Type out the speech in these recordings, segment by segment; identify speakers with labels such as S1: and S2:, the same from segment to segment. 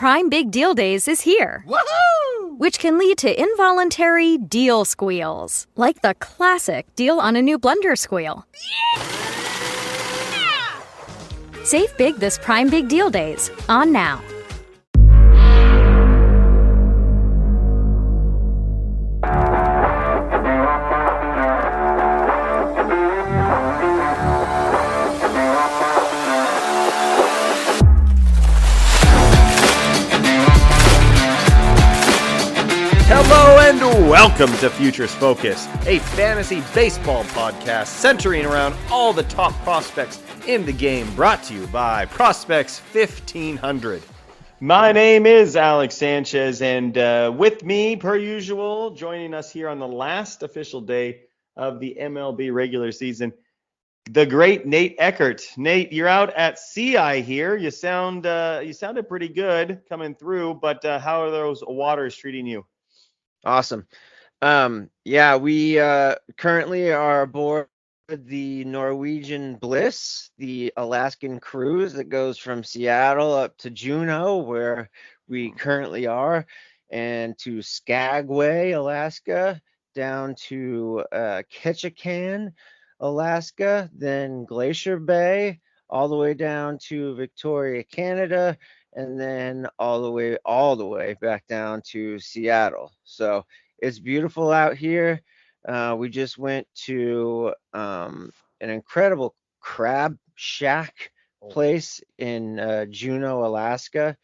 S1: Prime Big Deal Days is here.
S2: Woohoo!
S1: Which can lead to involuntary deal squeals, like the classic deal on a new blender squeal.
S2: Yeah!
S1: Save big this Prime Big Deal Days. On now.
S3: Hello and welcome to Futures Focus, a fantasy baseball podcast centering around all the top prospects in the game, brought to you by Prospects 1500. My name is Alex Sanchez, and with me, per usual, joining us here on the last official day of the MLB regular season, the great Nate Eckert. Nate, you're out at CI here. You sounded pretty good coming through, but how are those waters treating you?
S4: Awesome. We currently are aboard the Norwegian Bliss, the Alaskan cruise that goes from Seattle up to Juneau, where we currently are, and to Skagway, Alaska, down to Ketchikan, Alaska, then Glacier Bay, all the way down to Victoria, Canada, and then all the way back down to Seattle. So it's beautiful out here. We just went to an incredible crab shack place in Juneau, Alaska.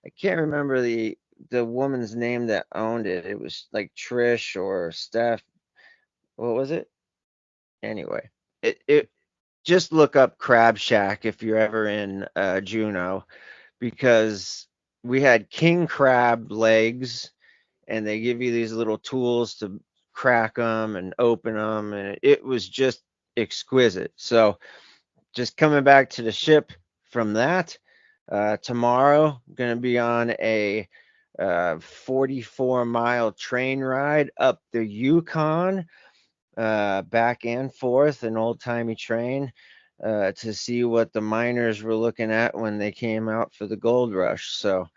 S4: I can't remember the woman's name that owned it. It was like Trish or Steph. What was it? Anyway, it just look up Crab Shack if you're ever in Juneau, because we had king crab legs, and they give you these little tools to crack them and open them, and it was just exquisite. So just coming back to the ship from that, tomorrow I'm going to be on a 44-mile train ride up the Yukon, back and forth, an old-timey train, to see what the miners were looking at when they came out for the gold rush. So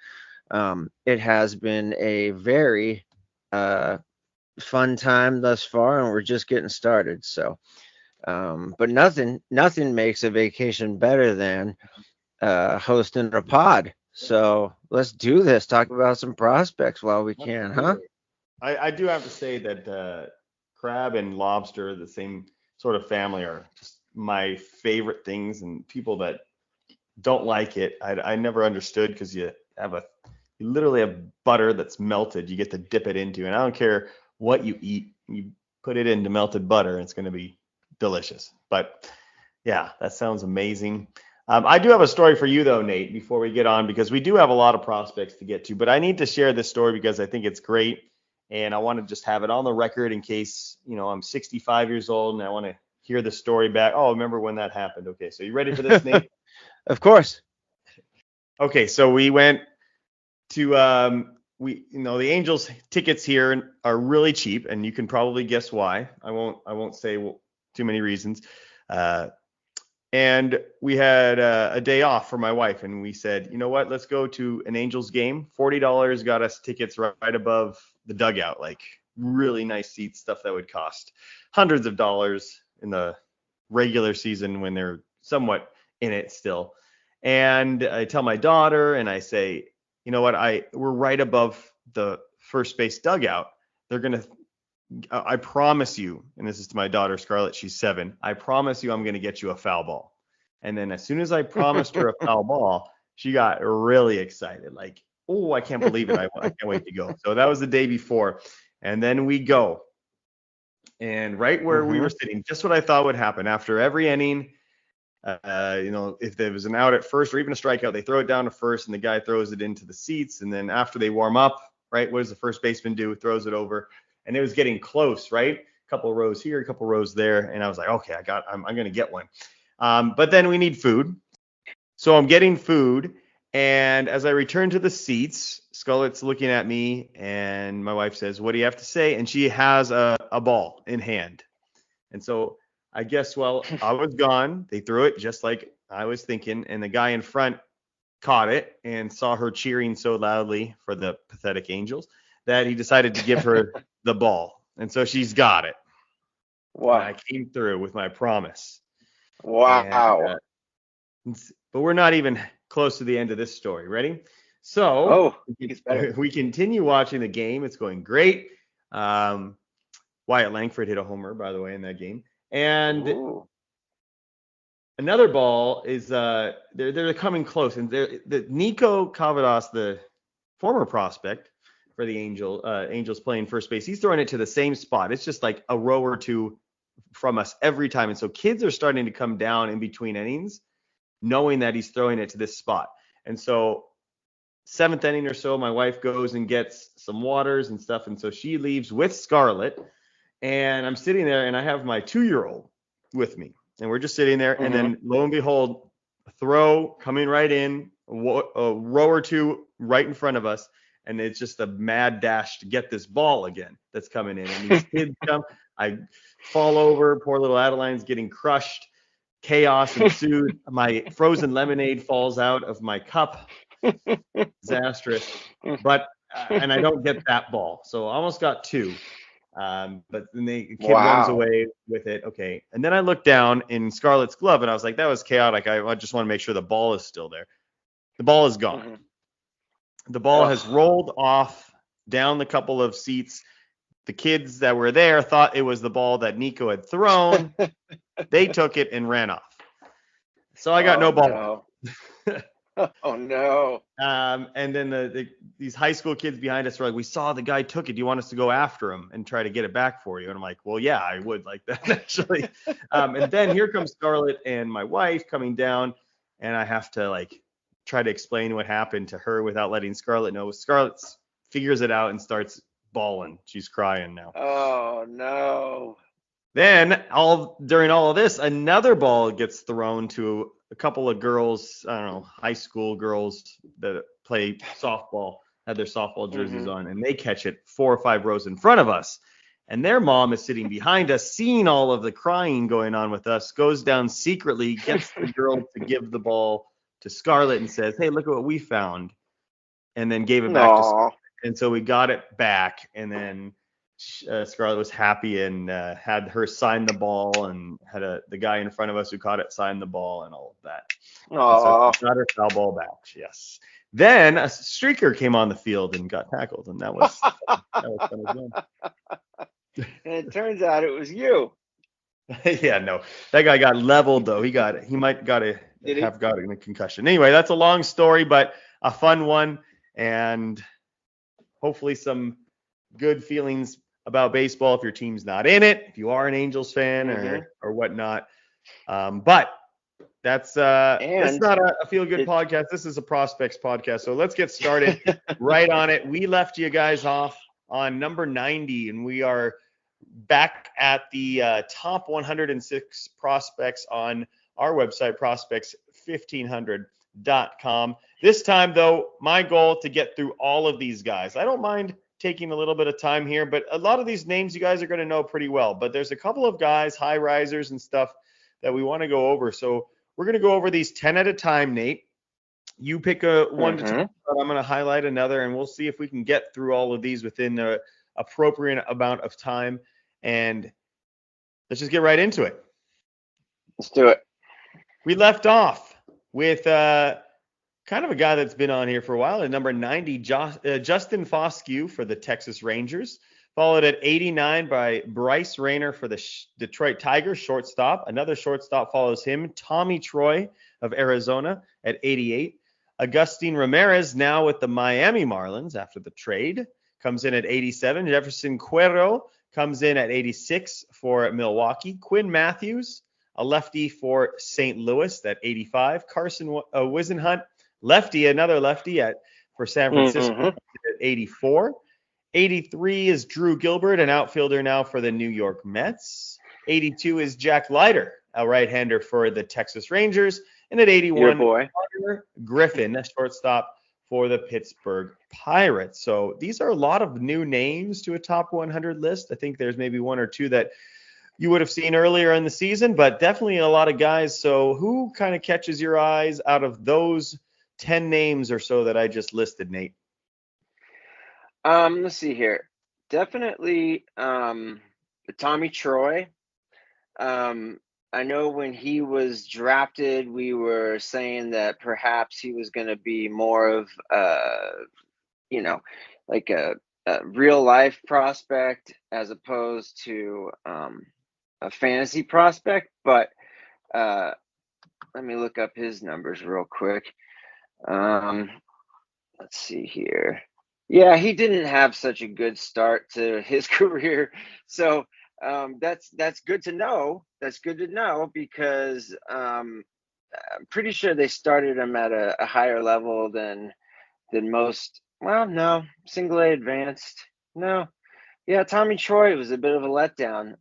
S4: it has been a very fun time thus far, and we're just getting started. So but nothing makes a vacation better than hosting a pod. So let's do this. Talk about some prospects while we can, huh?
S3: I do have to say that crab and lobster, the same sort of family, are just my favorite things, and people that don't like it, I never understood, because you literally have butter that's melted, you get to dip it into, and I don't care what you eat, you put it into melted butter and it's going to be delicious. But yeah, that sounds amazing. I do have a story for you though, Nate, before we get on, because we do have a lot of prospects to get to, but I need to share this story because I think it's great, and I want to just have it on the record in case, I'm 65 years old and I want to hear the story back. Oh, remember when that happened? Okay, so you ready for this, Nate?
S4: Of course.
S3: Okay, so we went to the Angels tickets here are really cheap, and you can probably guess why. I won't say too many reasons. And we had a day off for my wife, and we said, you know what? Let's go to an Angels game. $40 got us tickets right above the dugout, like really nice seats, stuff that would cost hundreds of dollars in the regular season when they're somewhat in it still. And I tell my daughter, and I say, you know what, we're right above the first base dugout. I promise you, and this is to my daughter Scarlett, she's 7, I promise you I'm going to get you a foul ball. And then as soon as I promised her a foul ball, she got really excited, like, oh, I can't believe it, I can't wait to go. So that was the day before, and then we go. And right where we were sitting, just what I thought would happen after every inning, if there was an out at first or even a strikeout, they throw it down to first and the guy throws it into the seats. And then after they warm up, right, what does the first baseman do? Throws it over. And it was getting close, right? A couple of rows here, a couple of rows there. And I was like, okay, I'm going to get one. But then we need food. So I'm getting food. And as I return to the seats, Scarlett's looking at me, and my wife says, what do you have to say? And she has a ball in hand. And so I guess, I was gone. They threw it just like I was thinking. And the guy in front caught it and saw her cheering so loudly for the pathetic Angels that he decided to give her the ball. And so she's got it.
S4: Wow.
S3: And I came through with my promise.
S4: Wow.
S3: But we're not even close to the end of this story. Ready? So
S4: it's better.
S3: we continue watching the game. It's going great. Wyatt Langford hit a homer, by the way, in that game. And another ball is they're coming close. And the Nico Cavadas, the former prospect for the Angels playing first base, he's throwing it to the same spot. It's just like a row or two from us every time. And so kids are starting to come down in between innings, knowing that he's throwing it to this spot. And so 7th inning or so, my wife goes and gets some waters and stuff. And so she leaves with Scarlett. And I'm sitting there and I have my 2-year-old with me. And we're just sitting there. And then lo and behold, a throw coming right in, a row or two right in front of us. And it's just a mad dash to get this ball again that's coming in. And these kids come. I fall over. Poor little Adeline's getting crushed. Chaos ensued. My frozen lemonade falls out of my cup. Disastrous. But and I don't get that ball. So I almost got 2. But then the kid runs away with it. Okay. And then I look down in Scarlett's glove and I was like, that was chaotic. I just want to make sure the ball is still there. The ball is gone. The ball has rolled off down the couple of seats. The kids that were there thought it was the ball that Nico had thrown. They took it and ran off. So I got no ball.
S4: No. Oh, no.
S3: And then these high school kids behind us were like, we saw the guy took it. Do you want us to go after him and try to get it back for you? And I'm like, well, yeah, I would like that, actually. And then here comes Scarlett and my wife coming down, and I have to, like, try to explain what happened to her without letting Scarlett know. Scarlett figures it out and starts bawling. She's crying now.
S4: Oh, no.
S3: Then during all of this, another ball gets thrown to a couple of girls, I don't know, high school girls that play softball, had their softball jerseys on, and they catch it 4 or 5 rows in front of us. And their mom is sitting behind us, seeing all of the crying going on with us, goes down secretly, gets the girl to give the ball to Scarlett and says, hey, look at what we found. And then gave it back to Scarlett. And so we got it back, and then Scarlett was happy and had her sign the ball, and had the guy in front of us who caught it sign the ball and all of that. So she got her foul ball back. Yes. Then a streaker came on the field and got tackled, and that was fun as well.
S4: And it turns out it was you.
S3: Yeah, no, that guy got leveled though. He might have gotten a concussion. Anyway, that's a long story, but a fun one, and hopefully some good feelings about baseball if your team's not in it, if you are an Angels fan or whatnot. But that's it's not a feel-good podcast. This is a prospects podcast. So let's get started right on it. We left you guys off on number 90, and we are back at the top 106 prospects on our website, prospects1500.com. This time, though, my goal to get through all of these guys. I don't mind taking a little bit of time here, but a lot of these names you guys are going to know pretty well. But there's a couple of guys, high risers and stuff, that we want to go over. So we're going to go over these 10 at a time, Nate. You pick a one to talk about. I'm going to highlight another, and we'll see if we can get through all of these within the appropriate amount of time. And let's just get right into it.
S4: Let's do it.
S3: We left off with kind of a guy that's been on here for a while at number 90, Justin Foscue for the Texas Rangers. Followed at 89 by Bryce Rayner for the Detroit Tigers, shortstop. Another shortstop follows him, Tommy Troy of Arizona at 88. Agustin Ramirez, now with the Miami Marlins after the trade, comes in at 87. Jefferson Cuero comes in at 86 for Milwaukee. Quinn Matthews, a lefty for St. Louis at 85. Carson Wisenhunt, lefty, another lefty for San Francisco at 84. 83 is Drew Gilbert, an outfielder now for the New York Mets. 82 is Jack Leiter, a right-hander for the Texas Rangers. And at 81, Carter Griffin, a shortstop for the Pittsburgh Pirates. So these are a lot of new names to a top 100 list. I think there's maybe one or two that you would have seen earlier in the season, but definitely a lot of guys. So who kind of catches your eyes out of those 10 names or so that I just listed, Nate?
S4: Let's see here. Definitely Tommy Troy. I know when he was drafted, we were saying that perhaps he was going to be more of you know, like a real life prospect as opposed to a fantasy prospect. But let me look up his numbers real quick. Let's see here. Yeah, he didn't have such a good start to his career, so that's good to know. That's good to know because I'm pretty sure they started him at a higher level than most. Well, no, single A advanced. No, yeah, Tommy Troy was a bit of a letdown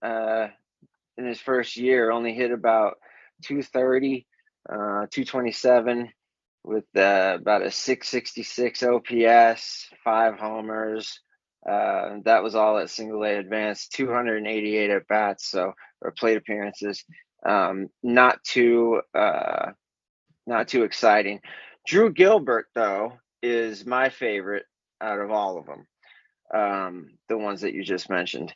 S4: in his first year. Only hit about 230, 227 with about a 666 OPS, 5 homers. That was all at single A advanced, 288 at bats, so or plate appearances. Not too exciting. Drew Gilbert though is my favorite out of all of them. The ones that you just mentioned.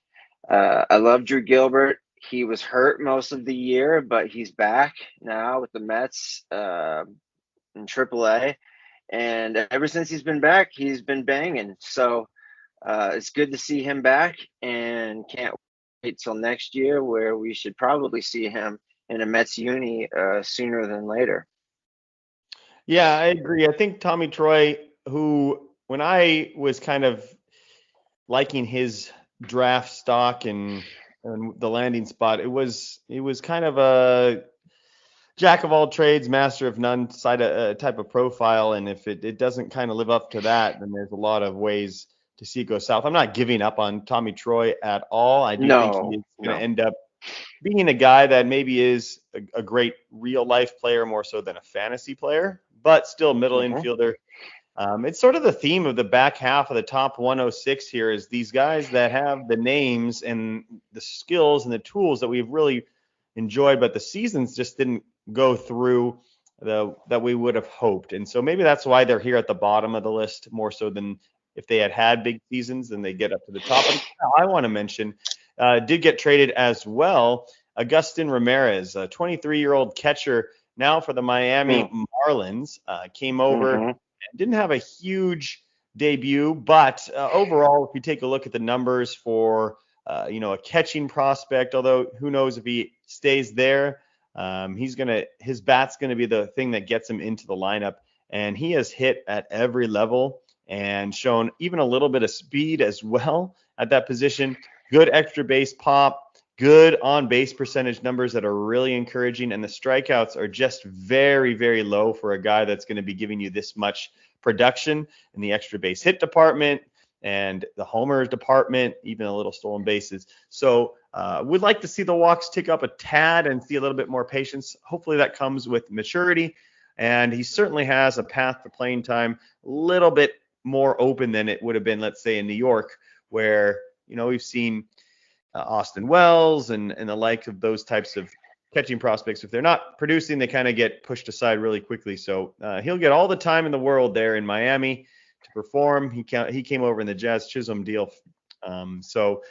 S4: I love Drew Gilbert. He was hurt most of the year, but he's back now with the Mets in AAA. And ever since he's been back, he's been banging. So it's good to see him back, and can't wait till next year where we should probably see him in a Mets uni sooner than later.
S3: Yeah, I agree. I think Tommy Troy, who when I was kind of liking his draft stock and the landing spot, it was kind of a jack of all trades, master of none type of profile. And if it doesn't kind of live up to that, then there's a lot of ways to see it go south. I'm not giving up on Tommy Troy at all. I do think he is going to end up being a guy that maybe is a great real life player more so than a fantasy player, but still middle infielder. It's sort of the theme of the back half of the top 106 here is these guys that have the names and the skills and the tools that we've really enjoyed, but the seasons just didn't go through that we would have hoped. And so maybe that's why they're here at the bottom of the list more so than if they had big seasons, then they get up to the top. And I want to mention, did get traded as well, Agustin Ramirez, a 23-year-old catcher now for the Miami Marlins, came over and didn't have a huge debut, but overall, if you take a look at the numbers for a catching prospect, although who knows if he stays there, his bat's gonna be the thing that gets him into the lineup, and he has hit at every level and shown even a little bit of speed as well at that position. Good extra base pop, good on base percentage numbers that are really encouraging, and the strikeouts are just very, very low for a guy that's going to be giving you this much production in the extra base hit department and the homer department, even a little stolen bases. So would like to see the walks tick up a tad and see a little bit more patience. Hopefully that comes with maturity, and he certainly has a path to playing time a little bit more open than it would have been, let's say, in New York, where we've seen Austin Wells and the like of those types of catching prospects. If they're not producing, they kind of get pushed aside really quickly. So he'll get all the time in the world there in Miami to perform. He came over in the Jazz Chisholm deal. So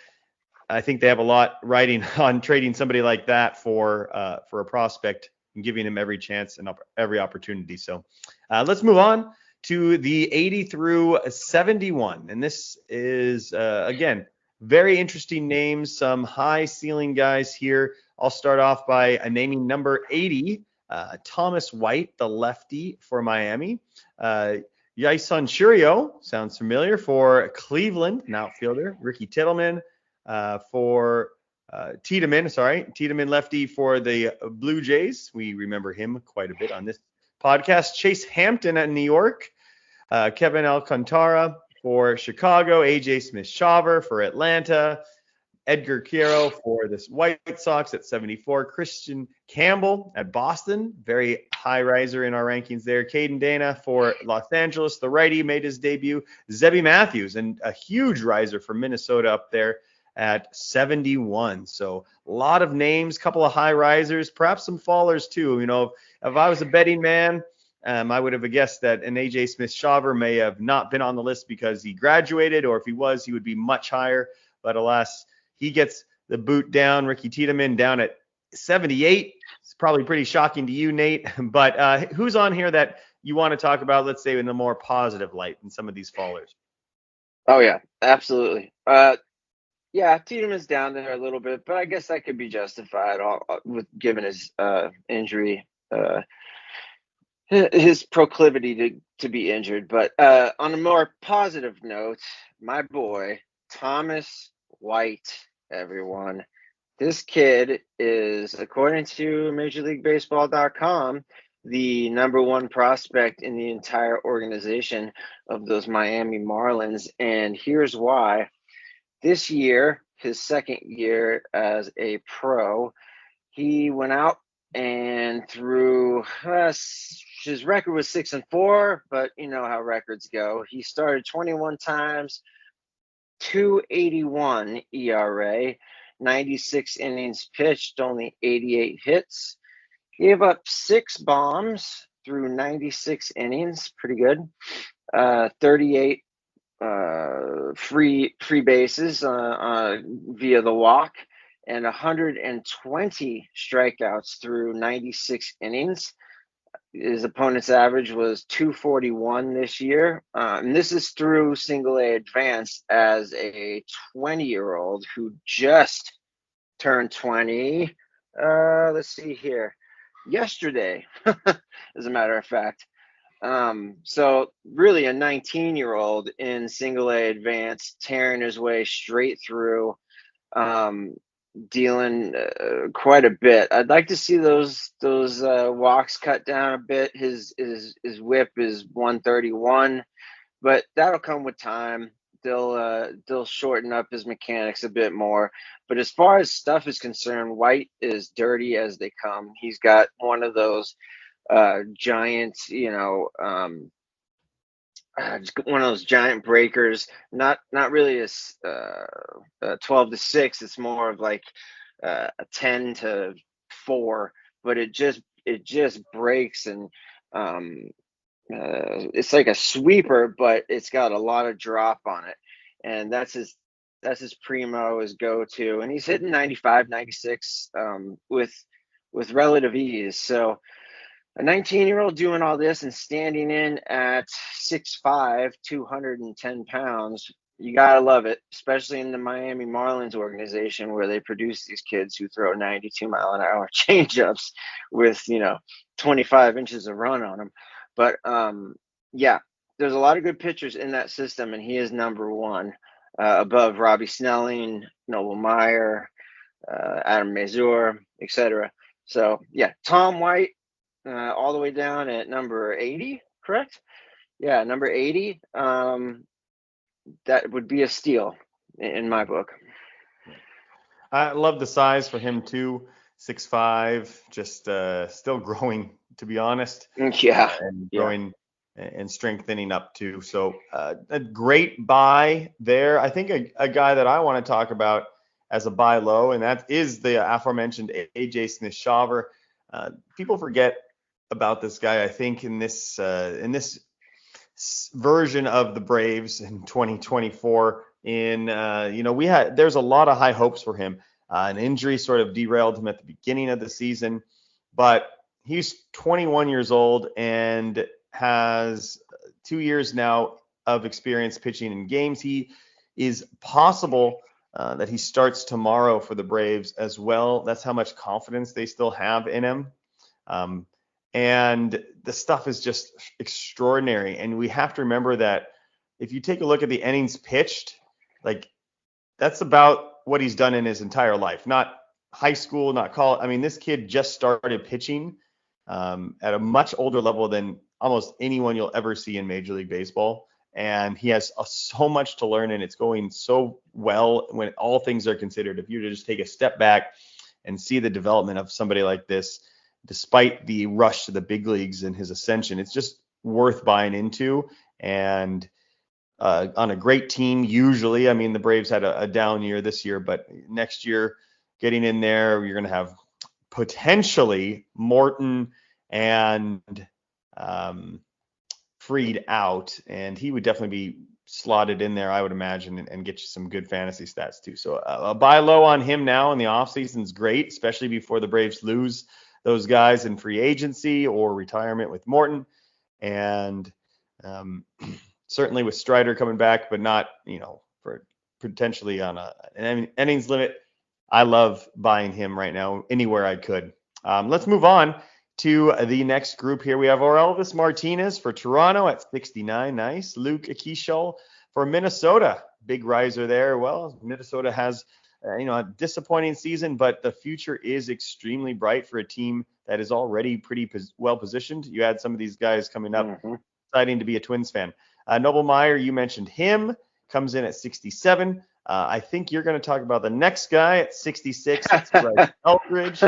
S3: I think they have a lot riding on trading somebody like that for a prospect and giving him every chance and every opportunity. So let's move on to the 80 through 71. And this is, again, very interesting names, some high ceiling guys here. I'll start off by naming number 80, Thomas White, the lefty for Miami. Yason Churio, sounds familiar, for Cleveland, an outfielder. Ricky Tiedemann Tiedemann lefty for the Blue Jays. We remember him quite a bit on this podcast. Chase Hampton at New York. Kevin Alcantara for Chicago. AJ Smith-Shawver for Atlanta. Edgar Quero for the White Sox at 74. Christian Campbell at Boston, very high riser in our rankings there. Caden Dana for Los Angeles, the righty, made his debut. Zebby Matthews, and a huge riser for Minnesota up there at 71. So a lot of names, couple of high risers, perhaps some fallers too. If I was a betting man, I would have guessed that an AJ Smith-Shawver may have not been on the list because he graduated, or if he was, he would be much higher. But alas, he gets the boot down. Ricky Tiedemann down at 78. It's probably pretty shocking to you, Nate. But who's on here that you want to talk about, let's say, in a more positive light in some of these fallers?
S4: Oh yeah, absolutely. Yeah, Tiedemann's down there a little bit, but I guess that could be justified with given his injury, his proclivity to be injured. But on a more positive note, my boy Thomas White, everyone. This kid is, according to MajorLeagueBaseball.com, the number one prospect in the entire organization of those Miami Marlins. And here's why. This year, his second year as a pro, he went out and threw, his record was 6-4, but you know how records go. He started 21 times, 2.81 ERA, 96 innings pitched, only 88 hits. Gave up 6 bombs through 96 innings, pretty good. 38 free bases via the walk, and 120 strikeouts through 96 innings. His opponent's average was 241 this year. And this is through single A advanced as a 20-year-old who just turned 20. Let's see here. Yesterday, as a matter of fact. So really a 19-year-old in single A advanced, tearing his way straight through, dealing quite a bit. I'd like to see those walks cut down a bit. His whip is 131, but that'll come with time. They'll shorten up his mechanics a bit more. But as far as stuff is concerned, White is dirty as they come. He's got one of those giant, one of those giant breakers. Not really a 12-6. It's more of like a 10-4, but it just breaks, and it's like a sweeper, but it's got a lot of drop on it, and that's his primo, his go-to, and he's hitting 95, 96 with relative ease. So a 19-year-old doing all this and standing in at 6'5", 210 pounds, you gotta love it, especially in the Miami Marlins organization where they produce these kids who throw 92-mile-an-hour changeups with 25 inches of run on them. But yeah, there's a lot of good pitchers in that system, and he is number one, above Robbie Snelling, Noble Meyer, Adam Mazur, etc. So yeah, Tom White, all the way down at number 80, correct? Yeah, number 80. That would be a steal in my book.
S3: I love the size for him too. 6'5", just still growing, to be honest.
S4: Yeah.
S3: And growing and strengthening up too. So a great buy there. I think a guy that I want to talk about as a buy low, and that is the aforementioned AJ Smith-Shawver. People forget about this guy, I think, in this version of the Braves in 2024. There's a lot of high hopes for him. An injury sort of derailed him at the beginning of the season, but he's 21 years old and has 2 years now of experience pitching in games. He is possible that he starts tomorrow for the Braves as well. That's how much confidence they still have in him. And the stuff is just extraordinary. And we have to remember that if you take a look at the innings pitched, like that's about what he's done in his entire life, not high school, not college. I mean, this kid just started pitching at a much older level than almost anyone you'll ever see in Major League Baseball. And he has so much to learn, and it's going so well when all things are considered. If you were to just take a step back and see the development of somebody like this, despite the rush to the big leagues and his ascension, it's just worth buying into. And on a great team, usually, I mean, the Braves had a down year this year, but next year, getting in there, you're going to have potentially Morton and freed out, and he would definitely be slotted in there, I would imagine, and get you some good fantasy stats too. So a buy low on him now in the offseason is great, especially before the Braves lose those guys in free agency or retirement with Morton. And certainly with Strider coming back, but not, for potentially on an innings limit. I love buying him right now anywhere I could. Let's move on to the next group here. We have Orelvis Martinez for Toronto at 69. Nice. Luke Akishol for Minnesota. Big riser there. Well, Minnesota has a disappointing season, but the future is extremely bright for a team that is already pretty well positioned. You had some of these guys coming up. Exciting to be a Twins fan. Noble Meyer, you mentioned him, comes in at 67. I think you're going to talk about the next guy at 66. It's Bryce Eldridge.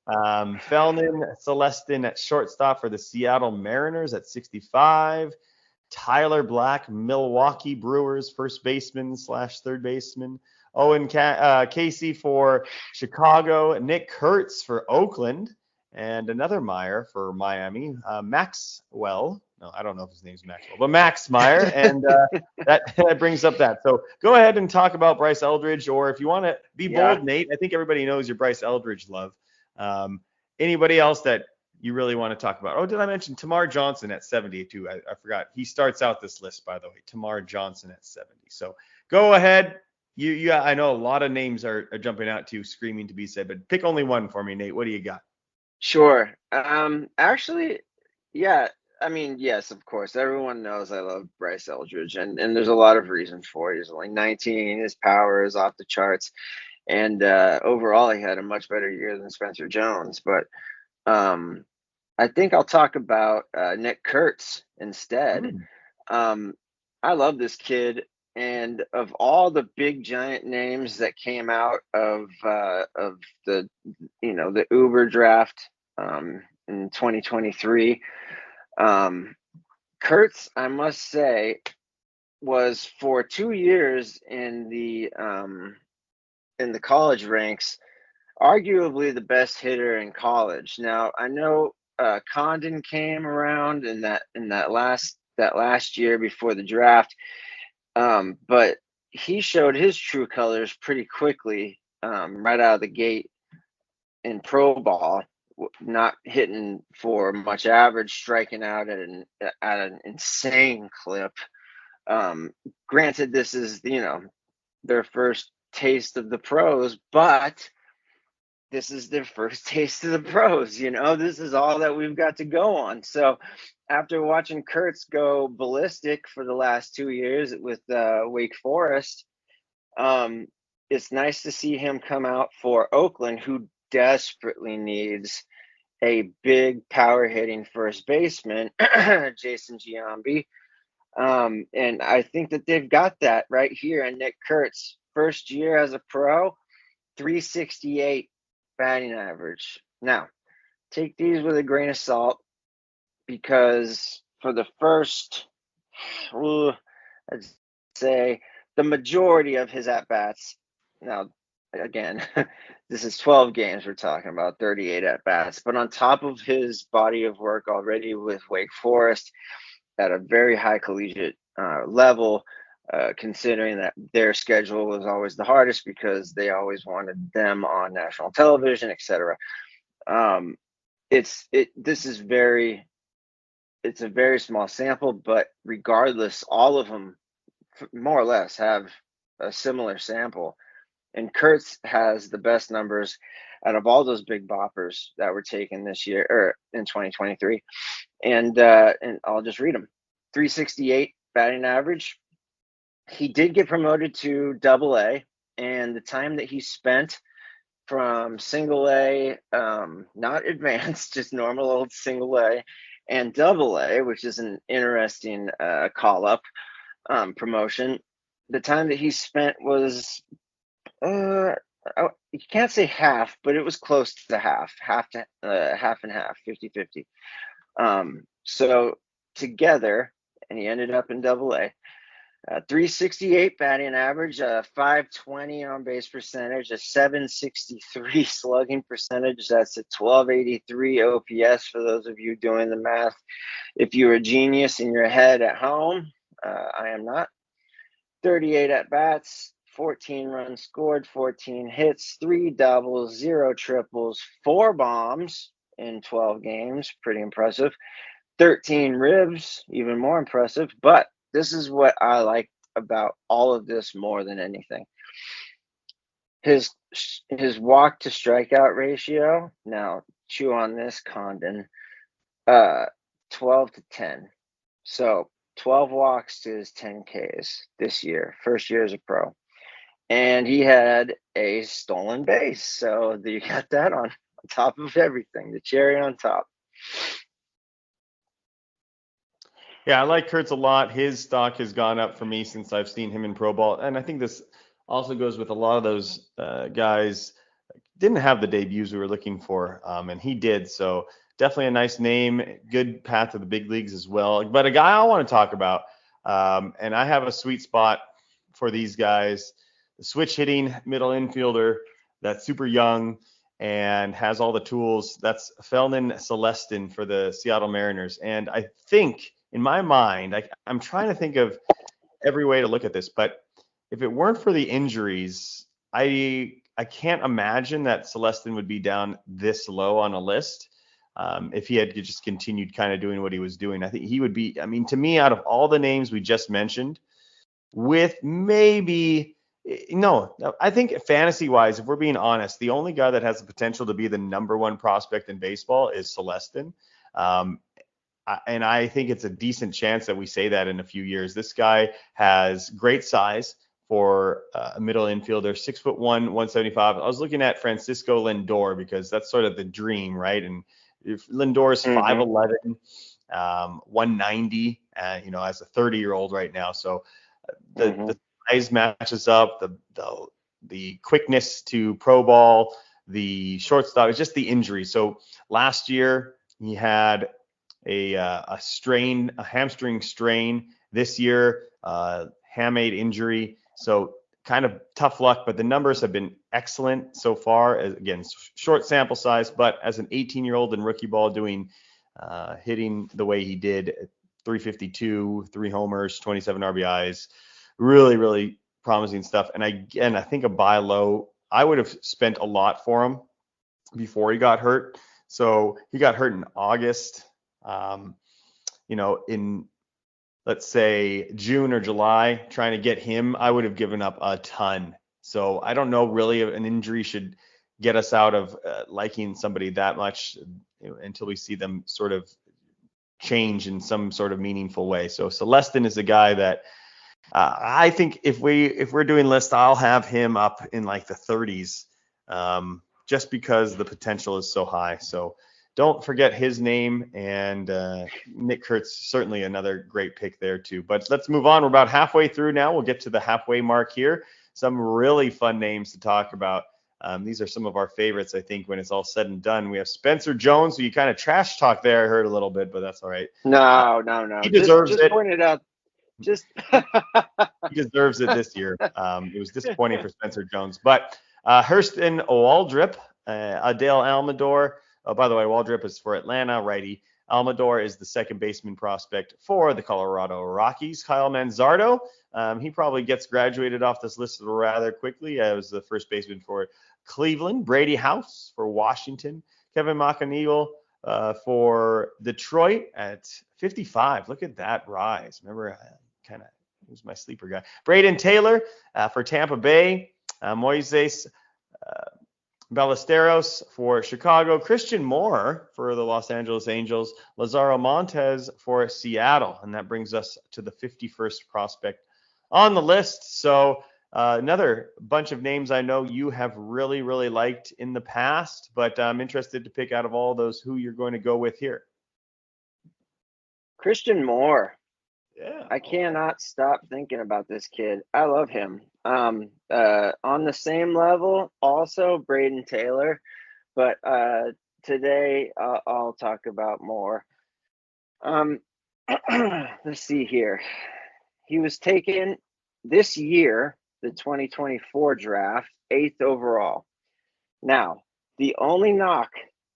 S3: Felnin Celestin at shortstop for the Seattle Mariners at 65. Tyler Black, Milwaukee Brewers, first baseman / third baseman. Owen Casey for Chicago. Nick Kurtz for Oakland. And another Meyer for Miami. Maxwell. No, I don't know if his name's Maxwell, but Max Meyer. And that brings up that. So go ahead and talk about Bryce Eldridge, or if you want to be bold, Nate, I think everybody knows your Bryce Eldridge love. Anybody else that you really want to talk about? Oh, did I mention Tamar Johnson at 70 too? I forgot. He starts out this list, by the way. Tamar Johnson at 70. So go ahead. I know a lot of names are jumping out to you, screaming to be said, but pick only one for me, Nate. What do you got?
S4: Sure. Actually, yeah. I mean, yes, of course. Everyone knows I love Bryce Eldridge, and there's a lot of reasons for it. He's only 19. His power is off the charts. And overall, he had a much better year than Spencer Jones. But I think I'll talk about Nick Kurtz instead. I love this kid. And of all the big giant names that came out of the Uber draft in 2023, Kurtz, I must say, was for 2 years in the college ranks, arguably the best hitter in college. Now I know Condon came around in that last year before the draft, but he showed his true colors pretty quickly right out of the gate in pro ball, not hitting for much average, striking out at an insane clip. Granted, this is their first taste of the pros, but this is their first taste of the pros. This is all that we've got to go on. So after watching Kurtz go ballistic for the last 2 years with Wake Forest, it's nice to see him come out for Oakland, who desperately needs a big power hitting first baseman, Jason Giambi. And I think that they've got that right here in Nick Kurtz. First year as a pro, 368 batting average. Now, take these with a grain of salt, because for the first, I'd say the majority of his at-bats, now, again, this is 12 games we're talking about, 38 at-bats, but on top of his body of work already with Wake Forest at a very high collegiate level, considering that their schedule was always the hardest because they always wanted them on national television, etc. It's a very small sample, but regardless, all of them more or less have a similar sample. And Kurtz has the best numbers out of all those big boppers that were taken this year or in 2023. And I'll just read them. 368 batting average. He did get promoted to Double-A, and the time that he spent from Single-A, not advanced, just normal old Single-A, and Double-A, which is an interesting call-up promotion, the time that he spent was, you can't say half, but it was close to half and half, 50-50. So together, and he ended up in Double-A, .368 batting average, 520 on base percentage, a 763 slugging percentage. That's a 1283 OPS for those of you doing the math. If you're a genius in your head at home, I am not. 38 at bats, 14 runs scored, 14 hits, 3 doubles, 0 triples, 4 bombs in 12 games. Pretty impressive. 13 ribs, even more impressive. But this is what I like about all of this more than anything. His walk to strikeout ratio, now chew on this, Condon, 12 to 10. So 12 walks to his 10 Ks this year, first year as a pro. And he had a stolen base. So you got that on top of everything, the cherry on top.
S3: Yeah, I like Kurtz a lot. His stock has gone up for me since I've seen him in pro ball. And I think this also goes with a lot of those guys didn't have the debuts we were looking for, and he did. So definitely a nice name, good path to the big leagues as well. But a guy I want to talk about, and I have a sweet spot for these guys, the switch hitting middle infielder that's super young and has all the tools. That's Felnin Celestin for the Seattle Mariners. And I think in my mind, I'm trying to think of every way to look at this, but if it weren't for the injuries, I can't imagine that Celestin would be down this low on a list. If he had just continued kind of doing what he was doing, I think he would be, I mean, to me, out of all the names we just mentioned, with maybe, no, I think fantasy wise, if we're being honest, the only guy that has the potential to be the number one prospect in baseball is Celestin. And I think it's a decent chance that we say that in a few years. This guy has great size for a middle infielder, 6'1", 175. I was looking at Francisco Lindor because that's sort of the dream, right? And if Lindor's 5'11", 190, as a 30-year-old right now. So the size matches up, the quickness to pro ball, the shortstop, it's just the injury. So last year he had a hamstring strain. This year, hamate injury. So kind of tough luck, but the numbers have been excellent so far. Again, short sample size, but as an 18-year-old in rookie ball doing hitting the way he did, 352, 3 homers, 27 RBIs, really, really promising stuff. And I think a buy low, I would have spent a lot for him before he got hurt. So he got hurt in August. In let's say June or July, trying to get him, I would have given up a ton. So I don't know really if an injury should get us out of liking somebody that much until we see them sort of change in some sort of meaningful way. So Celestin is a guy that I think if we're doing lists, I'll have him up in like the 30s, just because the potential is so high. So don't forget his name, and Nick Kurtz, certainly another great pick there too. But let's move on. We're about halfway through now. We'll get to the halfway mark here. Some really fun names to talk about. These are some of our favorites, I think, when it's all said and done. We have Spencer Jones, who you kind of trash talk there, I heard a little bit, but that's all right.
S4: No.
S3: He deserves
S4: just
S3: it.
S4: Point it out. Just
S3: He deserves it this year. It was disappointing for Spencer Jones. But Hurston Waldrip, Adele Almador. Oh, by the way, Waldrip is for Atlanta, righty. Almador is the second baseman prospect for the Colorado Rockies. Kyle Manzardo, he probably gets graduated off this list rather quickly. I was the first baseman for Cleveland. Brady House for Washington. Kevin McEneagle for Detroit at 55. Look at that rise. Remember, kind of was my sleeper guy. Braden Taylor for Tampa Bay. Moises Ballesteros for Chicago, Christian Moore for the Los Angeles Angels, Lazaro Montes for Seattle, and that brings us to the 51st prospect on the list. So another bunch of names I know you have really, really liked in the past, but I'm interested to pick out of all those who you're going to go with here.
S4: Christian Moore.
S3: Yeah.
S4: I cannot stop thinking about this kid. I love him. On the same level, also Braden Taylor, but today I'll talk about Moore. Let's see here. he was taken this year, the 2024 draft, 8th overall. Now, the only knock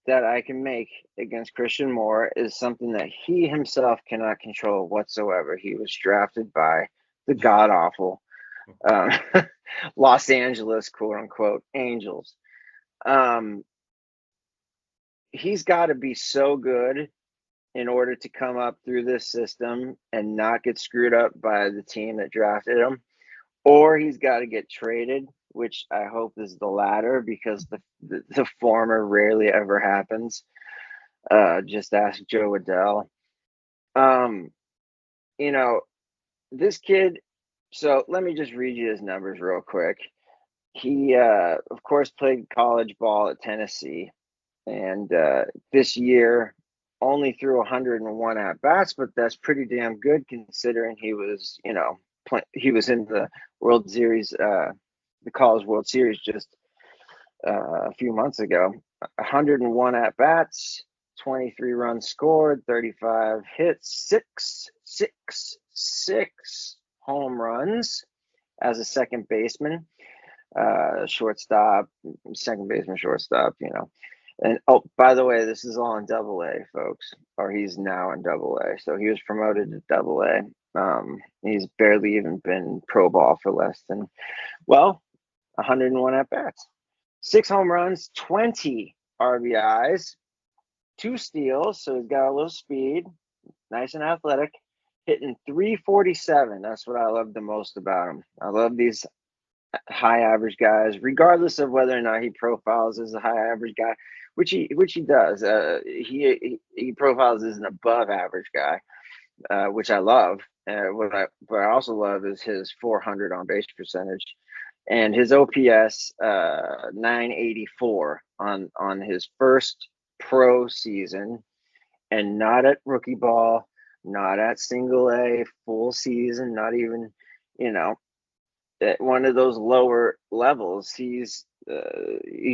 S4: that I can make against Christian Moore is something that he himself cannot control whatsoever. He was drafted by the god-awful Los Angeles, quote-unquote, Angels. He's got to be so good in order to come up through this system and not get screwed up by the team that drafted him, or he's got to get traded, which I hope is the latter, because the former rarely ever happens. Just ask Joe Adele. This kid, so let me just read you his numbers real quick. He, of course, played college ball at Tennessee, and this year only threw 101 at bats, but that's pretty damn good considering he was, he was in the World Series, the College World Series just a few months ago. 101 at bats, 23 runs scored, 35 hits, six home runs as a second baseman, shortstop, second baseman, shortstop, And by the way, this is all in Double-A, folks, or he's now in Double-A. So he was promoted to Double-A. He's barely even been pro ball for less than, 101 at bats, 6 home runs, 20 RBIs, 2 steals. So he's got a little speed, nice and athletic, hitting 347. That's what I love the most about him. I love these high average guys, regardless of whether or not he profiles as a high average guy, which he does. He profiles as an above average guy, which I love. What I also love is his 400 on base percentage and his OPS 984 on his first pro season, and not at rookie ball, not at single A, full season, not even at one of those lower levels. He's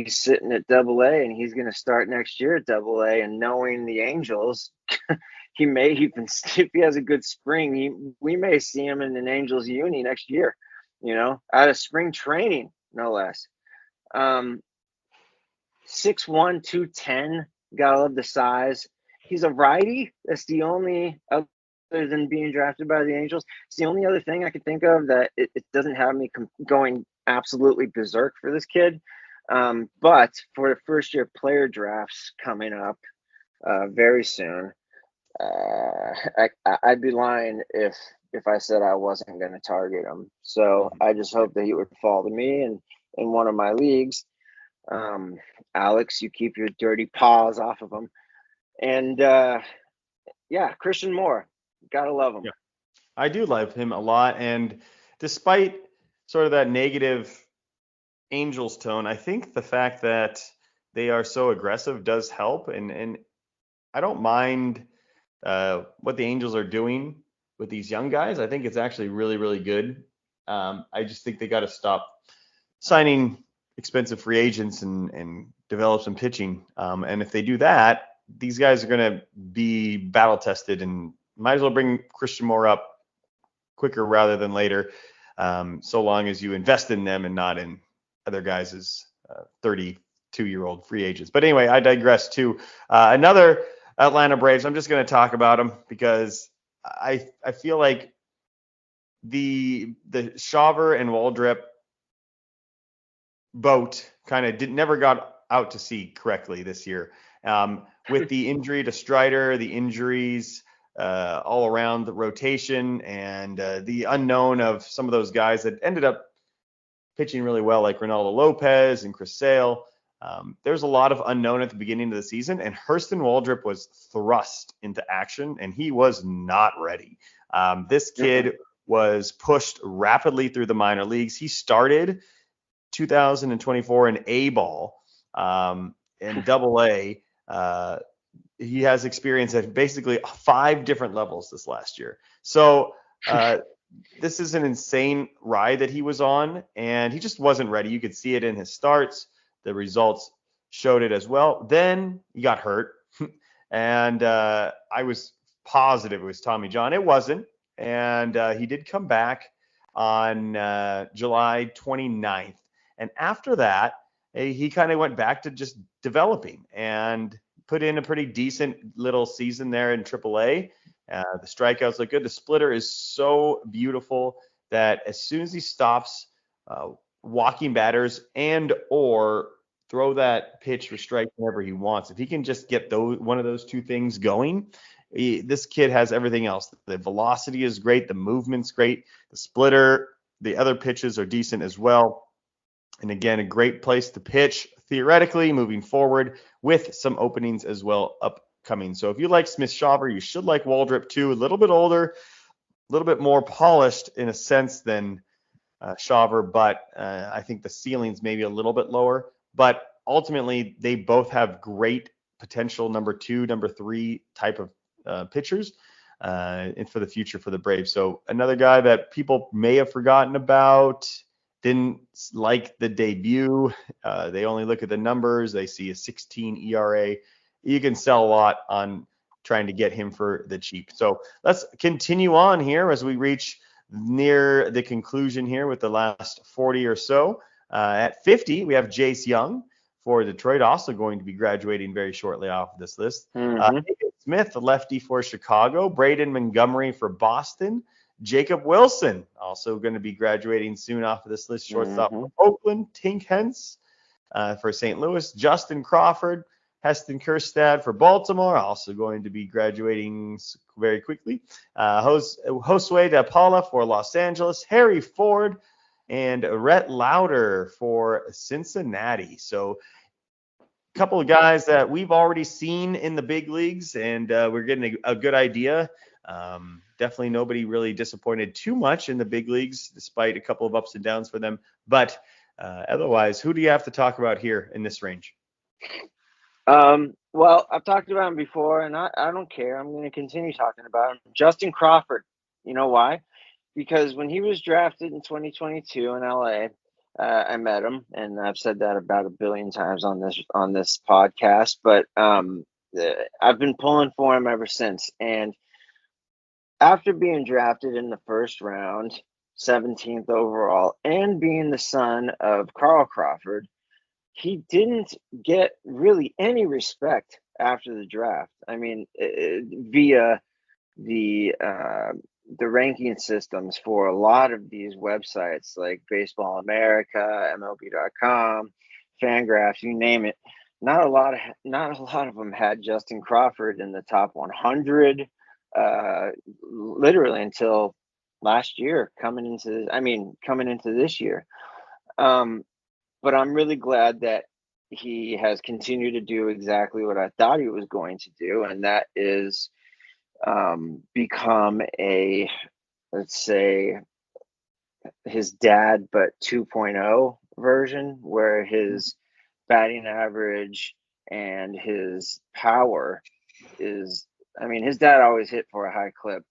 S4: sitting at Double-A, and he's going to start next year at Double-A. And knowing the Angels, he may even, if he has a good spring, we may see him in an Angels uni next year, out of spring training, no less. 6'1", 210, gotta love the size. He's a righty. That's the only, other than being drafted by the Angels, it's the only other thing I could think of that it doesn't have me going absolutely berserk for this kid. But for the first year player drafts coming up very soon, I'd be lying if I said I wasn't going to target him. So I just hope that he would fall to me in one of my leagues. Alex, you keep your dirty paws off of him. And Christian Moore, gotta love him.
S3: Yeah, I do love him a lot. And despite sort of that negative Angels tone, I think the fact that they are so aggressive does help. And I don't mind what the Angels are doing with these young guys. I think it's actually really, really good. I just think they got to stop signing expensive free agents and develop some pitching. And if they do that, these guys are going to be battle tested, and might as well bring Christian Moore up quicker rather than later, so long as you invest in them and not in other guys' 32-year-old free agents. But anyway, I digress to another Atlanta Braves. I'm just going to talk about them because I feel like the Shawver and Waldrep boat kind of never got out to sea correctly this year. With the injury to Strider, the injuries all around the rotation, and the unknown of some of those guys that ended up pitching really well, like Ronaldo Lopez and Chris Sale. There's a lot of unknown at the beginning of the season, and Hurston Waldrep was thrust into action, and he was not ready. This kid was pushed rapidly through the minor leagues. He started 2024 in A-ball and Double-A. He has experience at basically 5 different levels this last year. So this is an insane ride that he was on, and he just wasn't ready. You could see it in his starts. The results showed it as well. Then he got hurt, and I was positive it was Tommy John. It wasn't. and he did come back on July 29th. And after that, he kind of went back to just developing and put in a pretty decent little season there in AAA. The strikeouts look good. The splitter is so beautiful that as soon as he stops walking batters and or throw that pitch for strike whenever he wants, if he can just get one of those two things going, this kid has everything else. The velocity is great. The movement's great. The splitter, the other pitches are decent as well. And again, a great place to pitch theoretically moving forward with some openings as well upcoming. So if you like Smith-Shawver, you should like Waldrop too. A little bit older, a little bit more polished in a sense than Shawver, but I think the ceiling's maybe a little bit lower. But ultimately, they both have great potential number 2, number 3 type of pitchers and for the future for the Braves. So another guy that people may have forgotten about, didn't like the debut. They only look at the numbers. They see a 16 ERA. You can sell a lot on trying to get him for the cheap. So let's continue on here as we reach near the conclusion here with the last 40 or so. At 50, we have Jace Young for Detroit, also going to be graduating very shortly off of this list. Nathan Smith, the lefty for Chicago. Braden Montgomery for Boston. Jacob Wilson, also going to be graduating soon off of this list. Shortstop for Oakland. Tink Hence for St. Louis. Justin Crawford. Heston Kjerstad for Baltimore, also going to be graduating very quickly. Josue De Paula for Los Angeles. Harry Ford and Rhett Lauder for Cincinnati. So a couple of guys that we've already seen in the big leagues, and we're getting a good idea. Definitely nobody really disappointed too much in the big leagues, despite a couple of ups and downs for them. But otherwise, who do you have to talk about here in this range?
S4: Well, I've talked about him before, and I don't care. I'm going to continue talking about him. Justin Crawford. You know why? Because when he was drafted in 2022 in LA, I met him, and I've said that about 1 billion times on this podcast. But I've been pulling for him ever since. And after being drafted in the first round, 17th overall, and being the son of Carl Crawford, he didn't get really any respect after the draft. I mean, via the ranking systems for a lot of these websites like Baseball America, MLB.com, Fangraphs, you name it. Not a lot of them had Justin Crawford in the top 100, literally until last year, coming into this year. But I'm really glad that he has continued to do exactly what I thought he was going to do, and that is become let's say, his dad, but 2.0 version, where his batting average and his power is, his dad always hit for a high clip,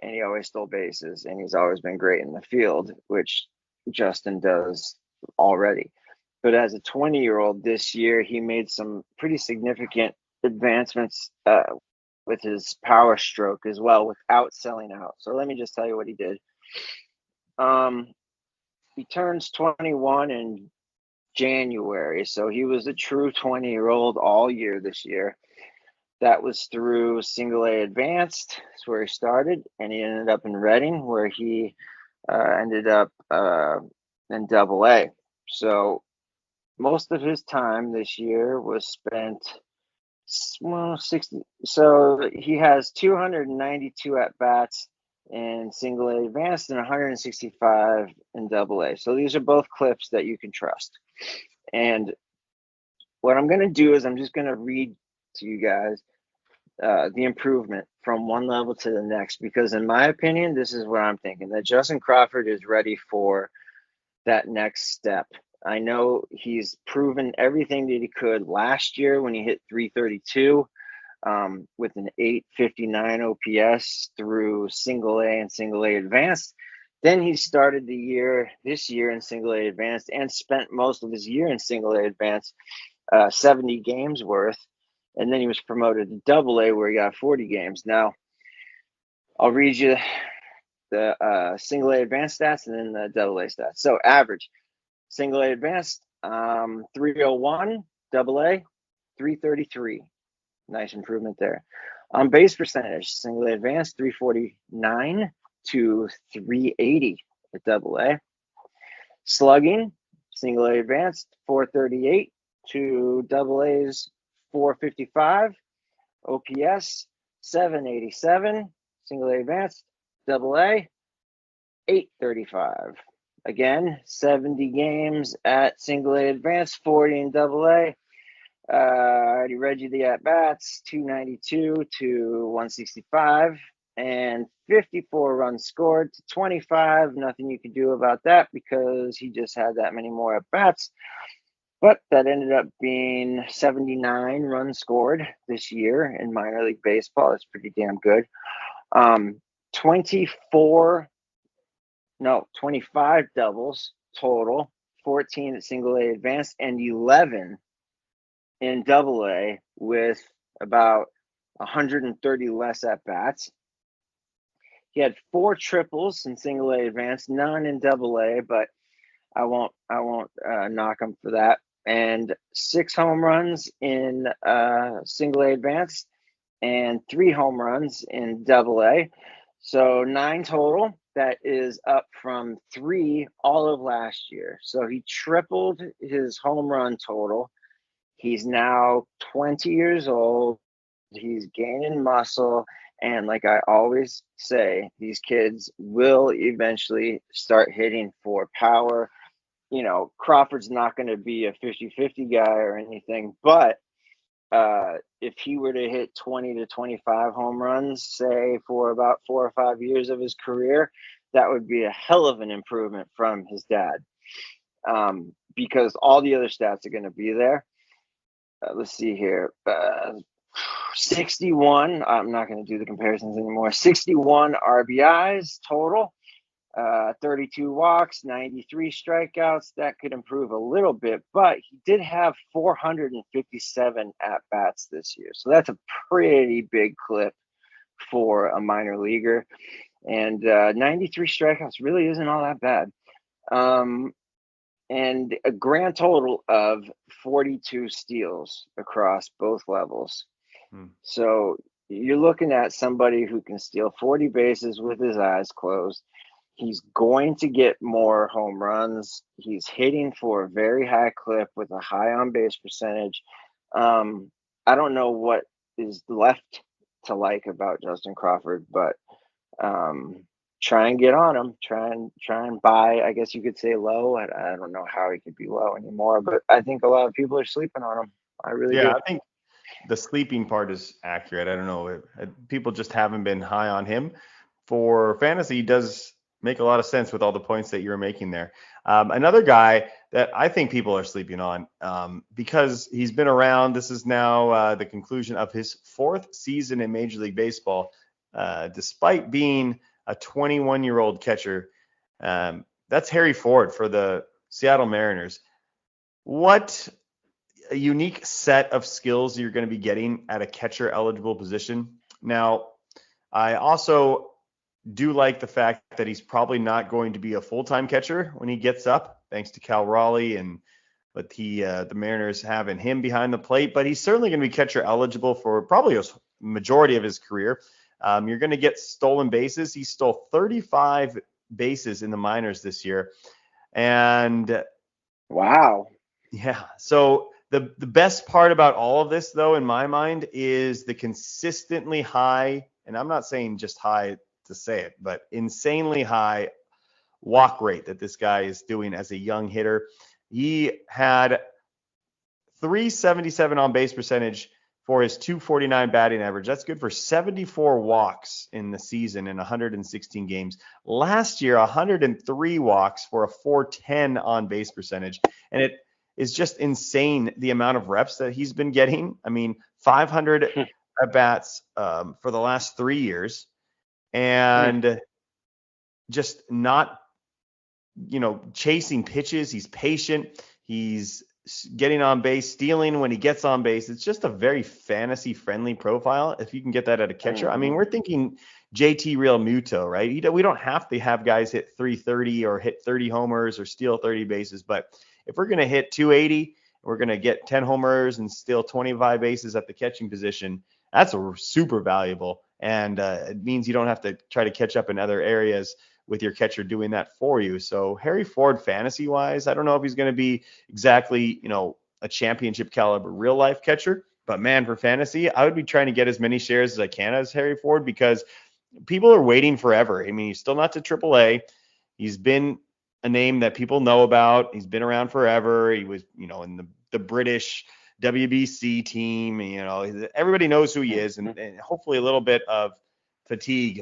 S4: and he always stole bases, and he's always been great in the field, which Justin does already. But as a 20-year-old this year, he made some pretty significant advancements with his power stroke as well, without selling out. So let me just tell you what he did. He turns 21 in January, so he was a true 20-year-old all year this year. That was through Single A Advanced. That's where he started, and he ended up in Reading, where he ended up in Double A. So most of his time this year was spent 60. So he has 292 at bats in Single A Advanced and 165 in Double A. So these are both clips that you can trust. And what I'm going to do is I'm just going to read to you guys the improvement from one level to the next, because in my opinion, this is what I'm thinking, that Justin Crawford is ready for that next step. I know he's proven everything that he could last year when he hit 332 with an 859 OPS through Single A and Single A Advanced. Then he started this year in Single A Advanced and spent most of his year in Single A Advanced, 70 games worth. And then he was promoted to Double A, where he got 40 games. Now, I'll read you the single A advanced stats and then the double A stats. So average single A advanced, 301, double A, 333. Nice improvement there. On base percentage, single A advanced, 349 to 380 at double A. Slugging, single A advanced, 438 to double A's 455. OPS, 787, single A advanced, double A, 835. Again, 70 games at single A advanced, 40 in double A. I already read you the at-bats, 292 to 165, and 54 runs scored to 25. Nothing you can do about that because he just had that many more at-bats. But that ended up being 79 runs scored this year in minor league baseball. That's pretty damn good. 25 doubles total, 14 at single A advanced, and 11 in double A with about 130 less at bats. He had 4 triples in single A advanced, none in double A, but I won't knock him for that. And 6 home runs in single A advanced and 3 home runs in double A. So 9 total. That is up from 3 all of last year. So he tripled his home run total. He's now 20 years old. He's gaining muscle. And like I always say, these kids will eventually start hitting for power. You know, Crawford's not going to be a 50-50 guy or anything, but if he were to hit 20 to 25 home runs, say, for about 4 or 5 years of his career, that would be a hell of an improvement from his dad, because all the other stats are going to be there. Let's see here. 61, I'm not going to do the comparisons anymore. 61 RBIs total. 32 walks, 93 strikeouts. That could improve a little bit, but he did have 457 at-bats this year. So that's a pretty big clip for a minor leaguer. And 93 strikeouts really isn't all that bad. And a grand total of 42 steals across both levels. So you're looking at somebody who can steal 40 bases with his eyes closed. He's going to get more home runs. He's hitting for a very high clip with a high on base percentage. I don't know what is left to like about Justin Crawford, but try and get on him. Try and buy. I guess you could say low. I don't know how he could be low anymore, but I think a lot of people are sleeping on him. I really do.
S3: I think the sleeping part is accurate. I don't know. People just haven't been high on him. For fantasy, he does make a lot of sense with all the points that you're making there. Another guy that I think people are sleeping on because he's been around. This is now the conclusion of his 4th season in Major League Baseball, despite being a 21-year-old catcher. That's Harry Ford for the Seattle Mariners. What a unique set of skills you're going to be getting at a catcher eligible position. Now, I also do like the fact that he's probably not going to be a full-time catcher when he gets up, thanks to Cal Raleigh and what the Mariners have in him behind the plate. But he's certainly going to be catcher eligible for probably a majority of his career. You're going to get stolen bases. He stole 35 bases in the minors this year. And
S4: wow.
S3: Yeah. So the best part about all of this, though, in my mind, is the consistently high, and I'm not saying just high to say it, but insanely high walk rate that this guy is doing as a young hitter. He had 377 on base percentage for his 249 batting average. That's good for 74 walks in the season in 116 games. Last year, 103 walks for a 410 on base percentage. And it is just insane the amount of reps that he's been getting. I mean, 500 at bats for the last 3 years. And just not, chasing pitches. He's patient. He's getting on base, stealing when he gets on base. It's just a very fantasy friendly profile. If you can get that at a catcher, I mean, we're thinking JT Real Muto, right? We don't have to have guys hit 330 or hit 30 homers or steal 30 bases, but if we're going to hit 280, we're going to get 10 homers and steal 25 bases at the catching position. That's super valuable, and it means you don't have to try to catch up in other areas with your catcher doing that for you. So Harry Ford, fantasy wise, I don't know if he's going to be exactly, a championship caliber real life catcher, but man, for fantasy, I would be trying to get as many shares as I can as Harry Ford, because people are waiting forever. I mean, he's still not to AAA. He's been a name that people know about. He's been around forever. He was, in the British WBC team. Everybody knows who he is, and hopefully a little bit of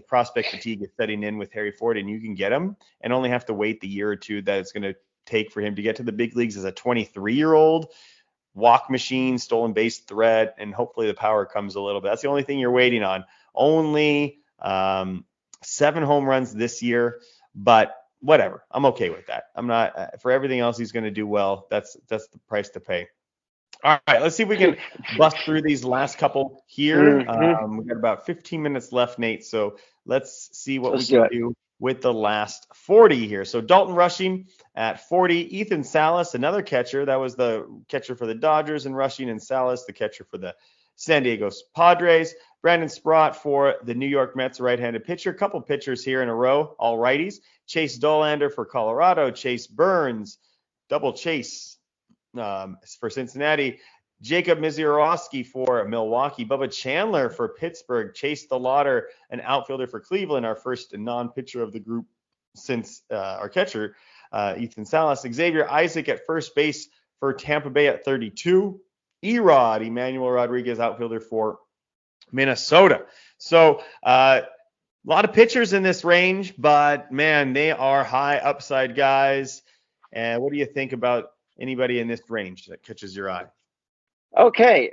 S3: prospect fatigue is setting in with Harry Ford, and you can get him and only have to wait the year or two that it's going to take for him to get to the big leagues as a 23-year-old walk machine, stolen base threat, and hopefully the power comes a little bit. That's the only thing you're waiting on. Only 7 home runs this year, but whatever. I'm okay with that. I'm not for everything else he's going to do well. That's the price to pay. All right, let's see if we can bust through these last couple here. We've got about 15 minutes left, Nate. So let's see what we can do with the last 40 here. So Dalton Rushing at 40. Ethan Salas, another catcher. That was the catcher for the Dodgers, and Rushing and Salas, the catcher for the San Diego Padres. Brandon Sprott for the New York Mets, right-handed pitcher. A couple pitchers here in a row, all righties. Chase Dollander for Colorado. Chase Burns, double Chase for Cincinnati. Jacob Misiorowski for Milwaukee. Bubba Chandler for Pittsburgh. Chase DeLauder, an outfielder for Cleveland, our first non-pitcher of the group since our catcher, Ethan Salas. Xavier Isaac at first base for Tampa Bay at 32. Erod, Emmanuel Rodriguez, outfielder for Minnesota. So a lot of pitchers in this range, but man, they are high upside guys. And what do you think about anybody in this range that catches your eye?
S4: Okay.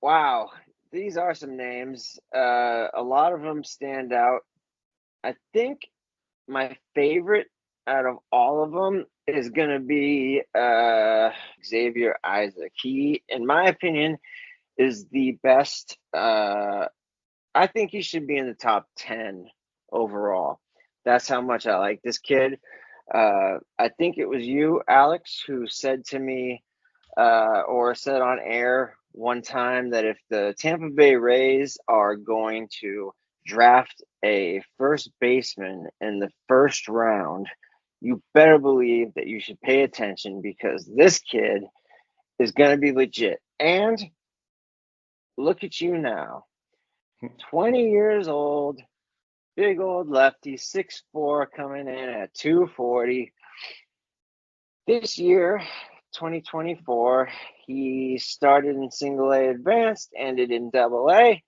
S4: Wow. These are some names. A lot of them stand out. I think my favorite out of all of them is going to be Xavier Isaac. He, in my opinion, is the best. I think he should be in the top 10 overall. That's how much I like this kid. I think it was you, Alex, who said to me or said on air one time that if the Tampa Bay Rays are going to draft a first baseman in the first round, you better believe that you should pay attention, because this kid is going to be legit. And look at you now, 20 years old, big old lefty, 6'4", coming in at 240. This year, 2024, he started in single A advanced, ended in double A.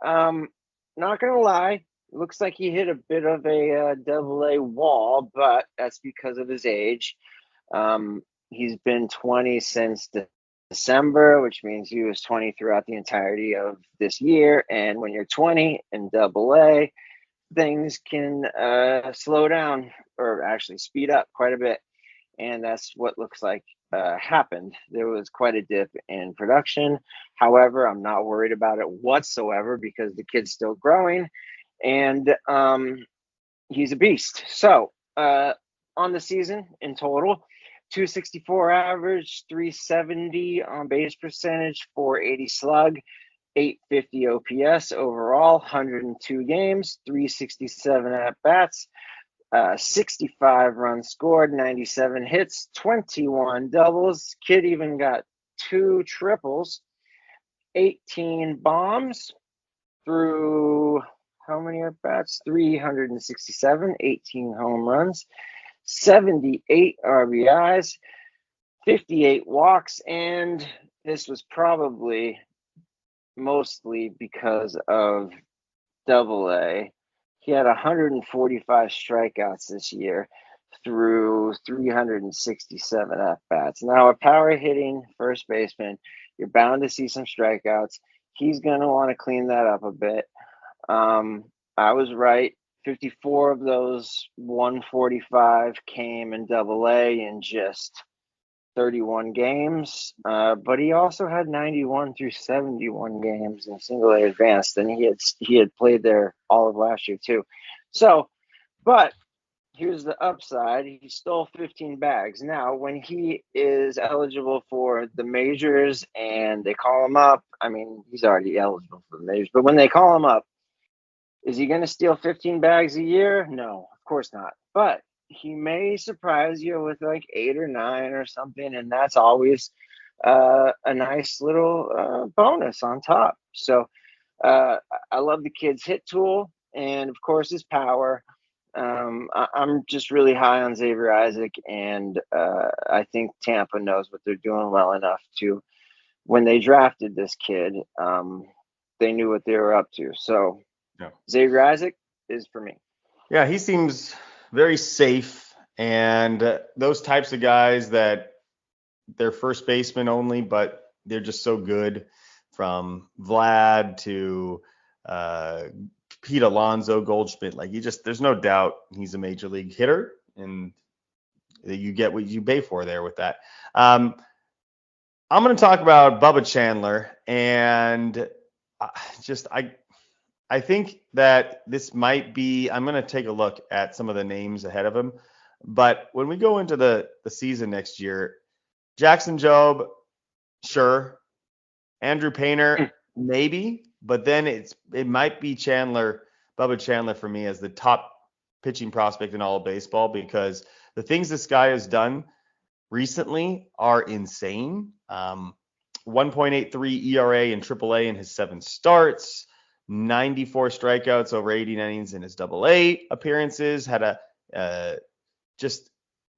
S4: Not going to lie, looks like he hit a bit of a double A wall, but that's because of his age. He's been 20 since December, which means he was 20 throughout the entirety of this year. And when you're 20 in double A, things can slow down, or actually speed up quite a bit. And that's what looks like happened. There was quite a dip in production. However, I'm not worried about it whatsoever, because the kid's still growing, and he's a beast. So on the season in total, 264 average, 370 on base percentage, 480 slug, 850 OPS overall, 102 games, 367 at bats, 65 runs scored, 97 hits, 21 doubles. Kid even got 2 triples, 18 bombs through how many at bats? 367, 18 home runs, 78 RBIs, 58 walks, and this was probably mostly because of double A. He had 145 strikeouts this year through 367 at-bats. Now, a power hitting first baseman, you're bound to see some strikeouts. He's going to want to clean that up a bit. I was right. 54 of those 145 came in double A in just 31 games, but he also had 91 through 71 games in single A advanced, and he had played there all of last year too. So, but here's the upside: he stole 15 bags. Now, when he is eligible for the majors and they call him up, I mean, he's already eligible for the majors, but when they call him up, is he going to steal 15 bags a year? No, of course not. But he may surprise you with like 8 or 9 or something, and that's always a nice little bonus on top. So I love the kid's hit tool, and of course his power. I'm just really high on Xavier Isaac, and I think Tampa knows what they're doing well enough to, when they drafted this kid, they knew what they were up to. So
S3: Yeah.
S4: Xavier Isaac is for me.
S3: Yeah, he seems very safe, and those types of guys that they're first baseman only, but they're just so good, from Vlad to Pete Alonso, Goldschmidt. Like, there's no doubt he's a major league hitter, and you get what you pay for there with that. I'm going to talk about Bubba Chandler, and I think that this might be, I'm going to take a look at some of the names ahead of him, but when we go into the season next year, Jackson Jobe, sure. Andrew Painter, maybe, but then it might be Bubba Chandler for me as the top pitching prospect in all of baseball, because the things this guy has done recently are insane. 1.83 ERA in AAA in his 7 starts, 94 strikeouts over 80 innings in his AA appearances.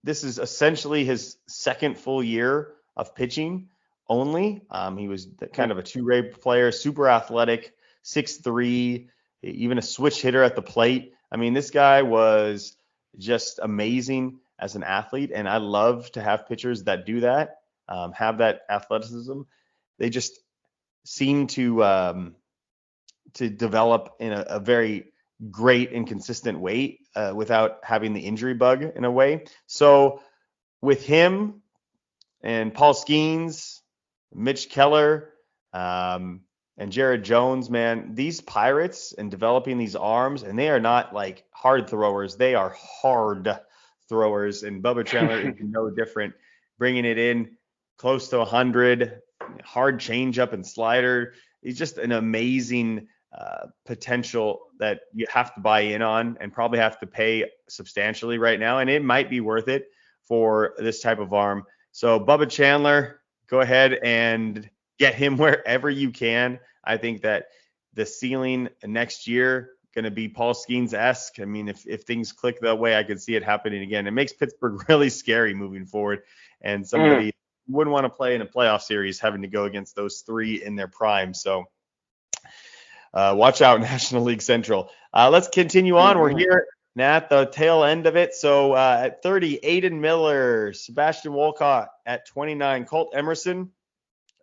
S3: This is essentially his second full year of pitching only. He was kind of a two-way player, super athletic, 6'3", even a switch hitter at the plate. I mean, this guy was just amazing as an athlete, and I love to have pitchers that do that, have that athleticism. They just seem to develop in a very great and consistent way without having the injury bug in a way. So with him and Paul Skeens, Mitch Keller, and Jared Jones, man, these Pirates and developing these arms, and they are not like hard throwers. They are hard throwers, and Bubba Chandler is no different, bringing it in close to 100, hard changeup and slider. He's just an amazing potential that you have to buy in on and probably have to pay substantially right now, and it might be worth it for this type of arm. So Bubba Chandler, go ahead and get him wherever you can. I think that the ceiling next year going to be Paul Skeens-esque. I mean, if things click that way, I could see it happening again. It makes Pittsburgh really scary moving forward, and somebody wouldn't want to play in a playoff series having to go against those 3 in their prime. So watch out, National League Central. Let's continue on. We're here at the tail end of it. So at 30, Aiden Miller, Sebastian Walcott at 29, Colt Emerson,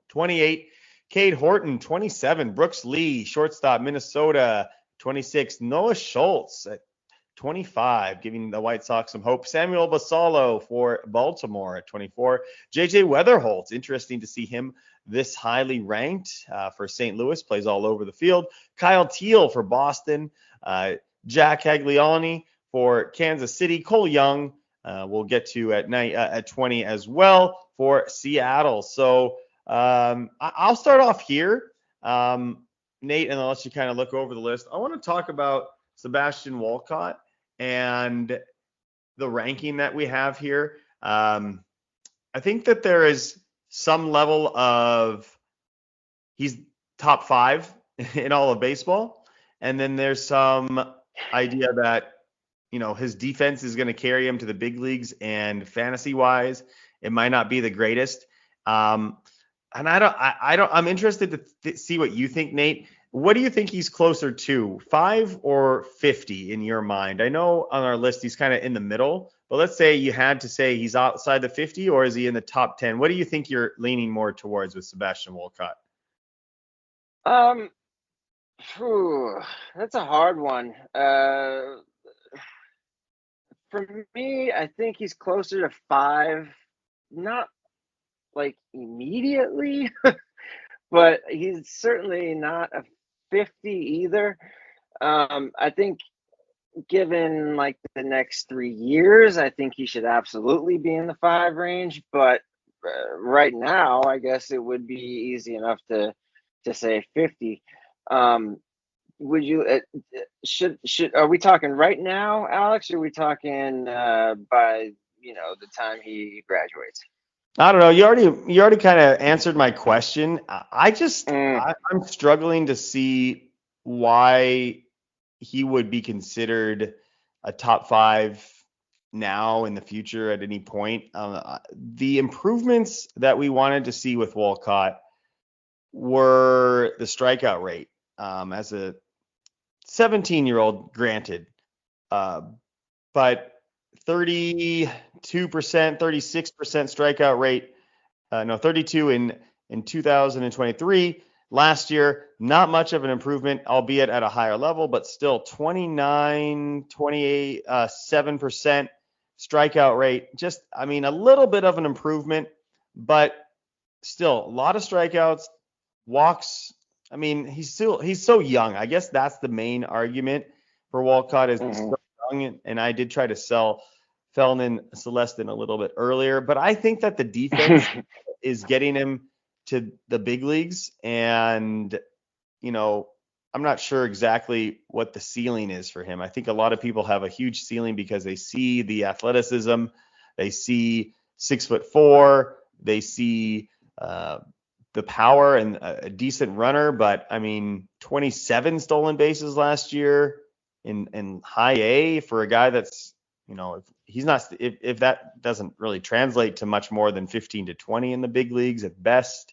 S3: 28, Cade Horton, 27, Brooks Lee, shortstop, Minnesota, 26, Noah Schultz at 25, giving the White Sox some hope. Samuel Basallo for Baltimore at 24. JJ Weatherholt, interesting to see him this highly ranked for St. Louis, plays all over the field. Kyle Teal for Boston. Jack Cagliani for Kansas City. Cole Young, we'll get to at 20 as well for Seattle. So I'll start off here, Nate, and I'll let you kind of look over the list. I want to talk about Sebastian Walcott and the ranking that we have here. I think that there is some level of he's top 5 in all of baseball. And then there's some idea that, his defense is going to carry him to the big leagues, and fantasy wise, it might not be the greatest. And I'm interested to see what you think, Nate. What do you think he's closer to, 5 or 50 in your mind? I know on our list he's kind of in the middle, but let's say you had to say he's outside the 50, or is he in the top 10? What do you think you're leaning more towards with Sebastian Walcott?
S4: That's a hard one. For me, I think he's closer to 5. Not like immediately, but he's certainly not a 50 either. I think given like the next 3 years, I think he should absolutely be in the 5 range. But right now, I guess it would be easy enough to say 50. Would you should are we talking right now, Alex? Or are we talking by the time he graduates?
S3: I don't know. You already kind of answered my question.
S4: Mm,
S3: I'm struggling to see why he would be considered a top 5 now in the future at any point. The improvements that we wanted to see with Walcott were the strikeout rate. As a 17-year-old, granted, but 32%, 36% strikeout rate. No, 32 in 2023. Last year, not much of an improvement, albeit at a higher level, but still 29, 28, 7% strikeout rate. Just, I mean, a little bit of an improvement, but still a lot of strikeouts, walks. I mean, he's so young. I guess that's the main argument for Walcott is he's
S4: mhm.
S3: so young, and I did try to sell Felnin Celestin a little bit earlier, but I think that the defense is getting him to the big leagues, and I'm not sure exactly what the ceiling is for him. I think a lot of people have a huge ceiling because they see the athleticism, they see 6'4", they see the power and a decent runner, but I mean, 27 stolen bases last year in high A for a guy that's, if he's not, if that doesn't really translate to much more than 15 to 20 in the big leagues at best,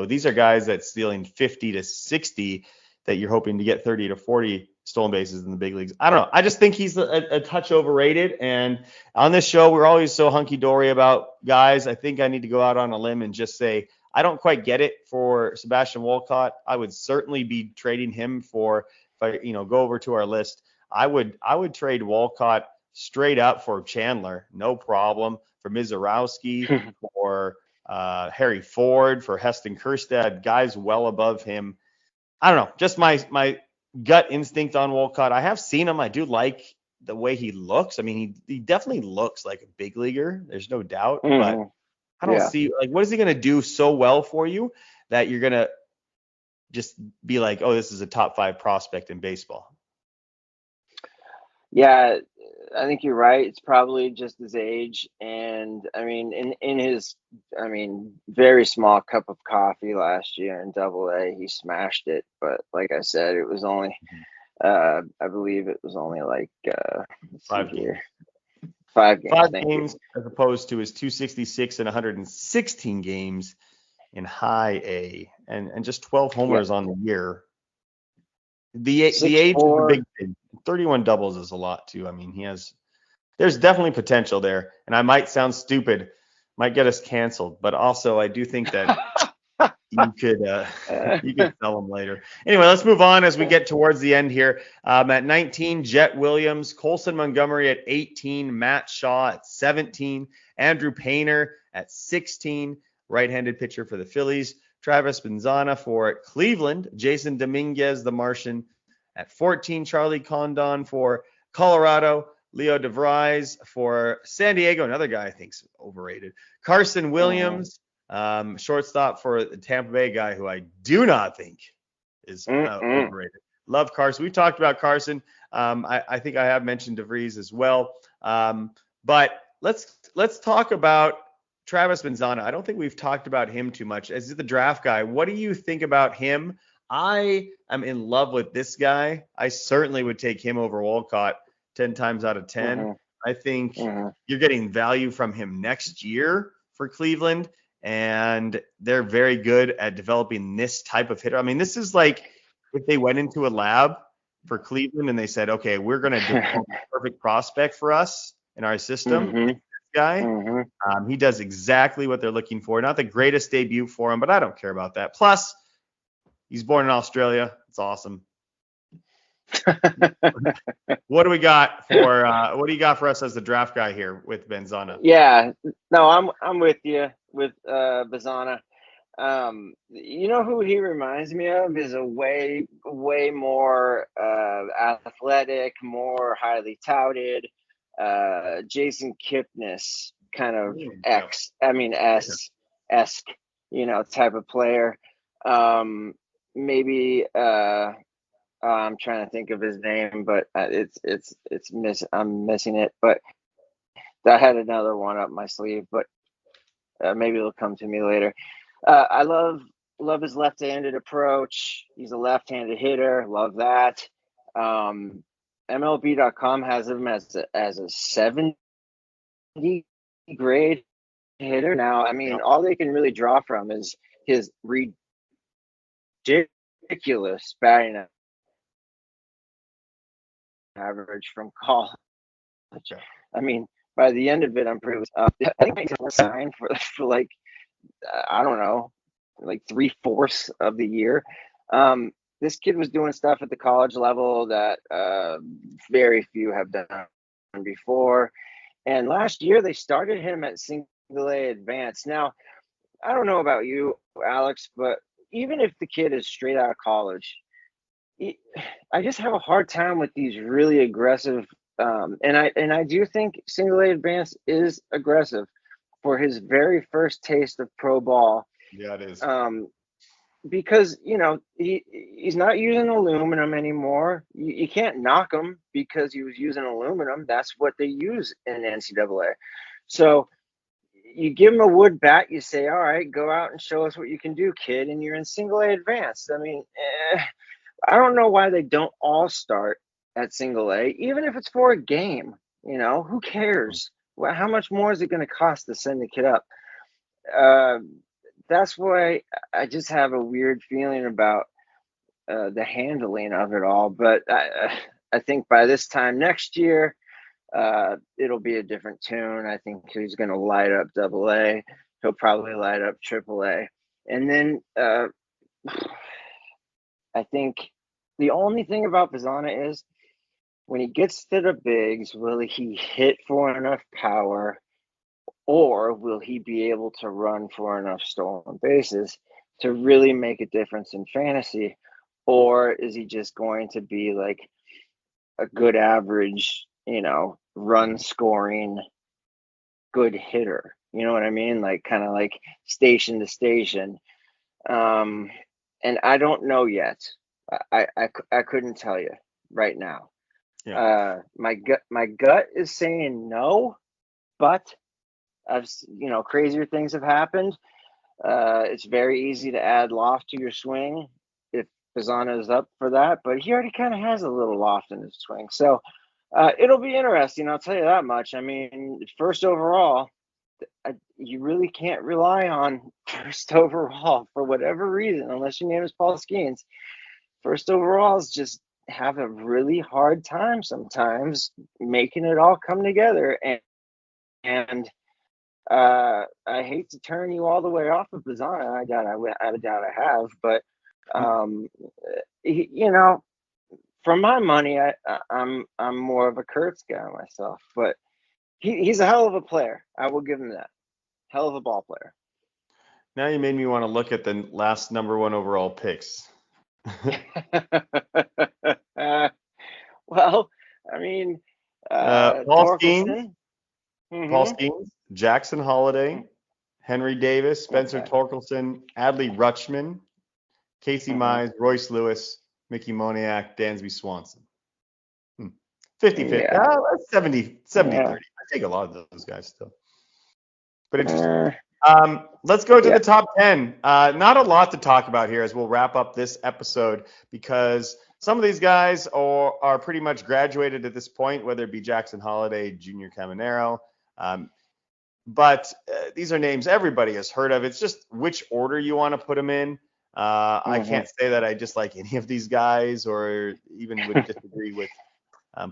S3: these are guys that's stealing 50 to 60 that you're hoping to get 30 to 40 stolen bases in the big leagues. I don't know. I just think he's a touch overrated. And on this show, we're always so hunky-dory about guys. I think I need to go out on a limb and just say, I don't quite get it for Sebastian Walcott. I would certainly be trading him for, if I, go over to our list, I would trade Walcott straight up for Chandler, no problem, for Mizorowski, for Harry Ford, for Heston Kjerstad, guys well above him. I don't know, just my gut instinct on Walcott. I have seen him. I do like the way he looks. I mean, he definitely looks like a big leaguer. There's no doubt, but I don't see, like, what is he going to do so well for you that you're going to just be like, oh, this is a top 5 prospect in baseball?
S4: Yeah, I think you're right. It's probably just his age. And I mean, in his, very small cup of coffee last year in Double-A, he smashed it. But like I said, it was only, I believe it was only like, let's
S3: 5
S4: see
S3: games.
S4: here. 5 games.
S3: 5
S4: thank
S3: games
S4: you.
S3: as opposed to his 266 and 116 games in high A, and just 12 homers on the year. The age is the big thing. 31 doubles is a lot too. I mean, there's definitely potential there, and I might sound stupid, might get us canceled, but also I do think that you could sell him later. Anyway, let's move on as we get towards the end here. At 19, Jet Williams, Colson Montgomery at 18, Matt Shaw at 17, Andrew Painter at 16, right-handed pitcher for the Phillies, Travis Benzana for Cleveland, Jason Dominguez, the Martian, at 14, Charlie Condon for Colorado, Leo DeVries for San Diego, another guy I think's overrated, Carson Williams, shortstop for the Tampa Bay guy who I do not think is overrated. Love Carson. We talked about Carson. I think I have mentioned DeVries as well. But let's talk about Travis Benzana. I don't think we've talked about him too much. As the draft guy, what do you think about him? I am in love with this guy. I certainly would take him over Walcott 10 times out of 10. I think you're getting value from him next year for Cleveland, and they're very good at developing this type of hitter. I mean, this is like if they went into a lab for Cleveland and they said, okay, we're going to develop a perfect prospect for us in our system. This guy, he does exactly what they're looking for. Not the greatest debut for him, but I don't care about that. Plus, he's born in Australia. It's awesome. What do you got for us as the draft guy here with Benzana?
S4: Yeah, no, I'm with you. Bazana. You know who he reminds me of is a way more athletic, more highly touted, Jason Kipnis kind of
S3: Yeah.
S4: esque, type of player. Maybe I'm trying to think of his name, but I'm missing it. But I had another one up my sleeve, but maybe it'll come to me later. I love his left-handed approach. He's a left-handed hitter. Love that. MLB.com has him as a 70 grade hitter. Now, I mean, all they can really draw from is his ridiculous batting average from college. I mean, by the end of it, I'm pretty. I think he's signed for like I don't know, like 3/4 of the year. This kid was doing stuff at the college level that very few have done before. And last year they started him at single A advanced. Now, I don't know about you, Alex, but even if the kid is straight out of college, I just have a hard time with these really aggressive. And I do think single A advanced is aggressive for his very first taste of pro ball.
S3: Yeah, it is.
S4: Because he's not using aluminum anymore. You can't knock him because he was using aluminum. That's what they use in NCAA. So you give him a wood bat. You say, all right, go out and show us what you can do, kid. And you're in single A advanced. I mean, I don't know why they don't all start at single A, even if it's for a game. Who cares? Well, how much more is it going to cost to send the kid up? That's why I just have a weird feeling about the handling of it all. But I think by this time next year, it'll be a different tune. I think he's going to light up Double A. He'll probably light up Triple A. And then I think the only thing about Bazana is when he gets to the bigs, will he hit for enough power? Or will he be able to run for enough stolen bases to really make a difference in fantasy? Or is he just going to be like a good average, run scoring, good hitter? You know what I mean? Like kind of like station to station. And I don't know yet. I couldn't tell you right now. Yeah. My gut is saying no, but crazier things have happened. It's very easy to add loft to your swing if Bazana is up for that, but he already kind of has a little loft in his swing. So it'll be interesting, I'll tell you that much. I mean, first overall, you really can't rely on first overall for whatever reason, unless your name is Paul Skeens. First overall is just have a really hard time sometimes making it all come together. And I hate to turn you all the way off of Bazana. I doubt I have, but for my money, I'm more of a Kurtz guy myself. But he's a hell of a player. I will give him that. Hell of a ball player.
S3: Now you made me want to look at the last number 1 overall picks.
S4: Well, I mean,
S3: Paul Skeens.
S4: Mm-hmm.
S3: Paul Skeens, Jackson Holliday, Henry Davis, Spencer Torkelson, Adley Rutschman, Casey Mize, Royce Lewis, Mickey Moniak, Dansby Swanson. 50-50.
S4: Yeah.
S3: 70-30. I take a lot of those guys still. But interesting. Let's go to the top 10. Not a lot to talk about here as we'll wrap up this episode because some of these guys are pretty much graduated at this point, whether it be Jackson Holliday, Junior Caminero. But these are names everybody has heard of. It's just which order you want to put them in. I can't say that I dislike any of these guys or even would disagree with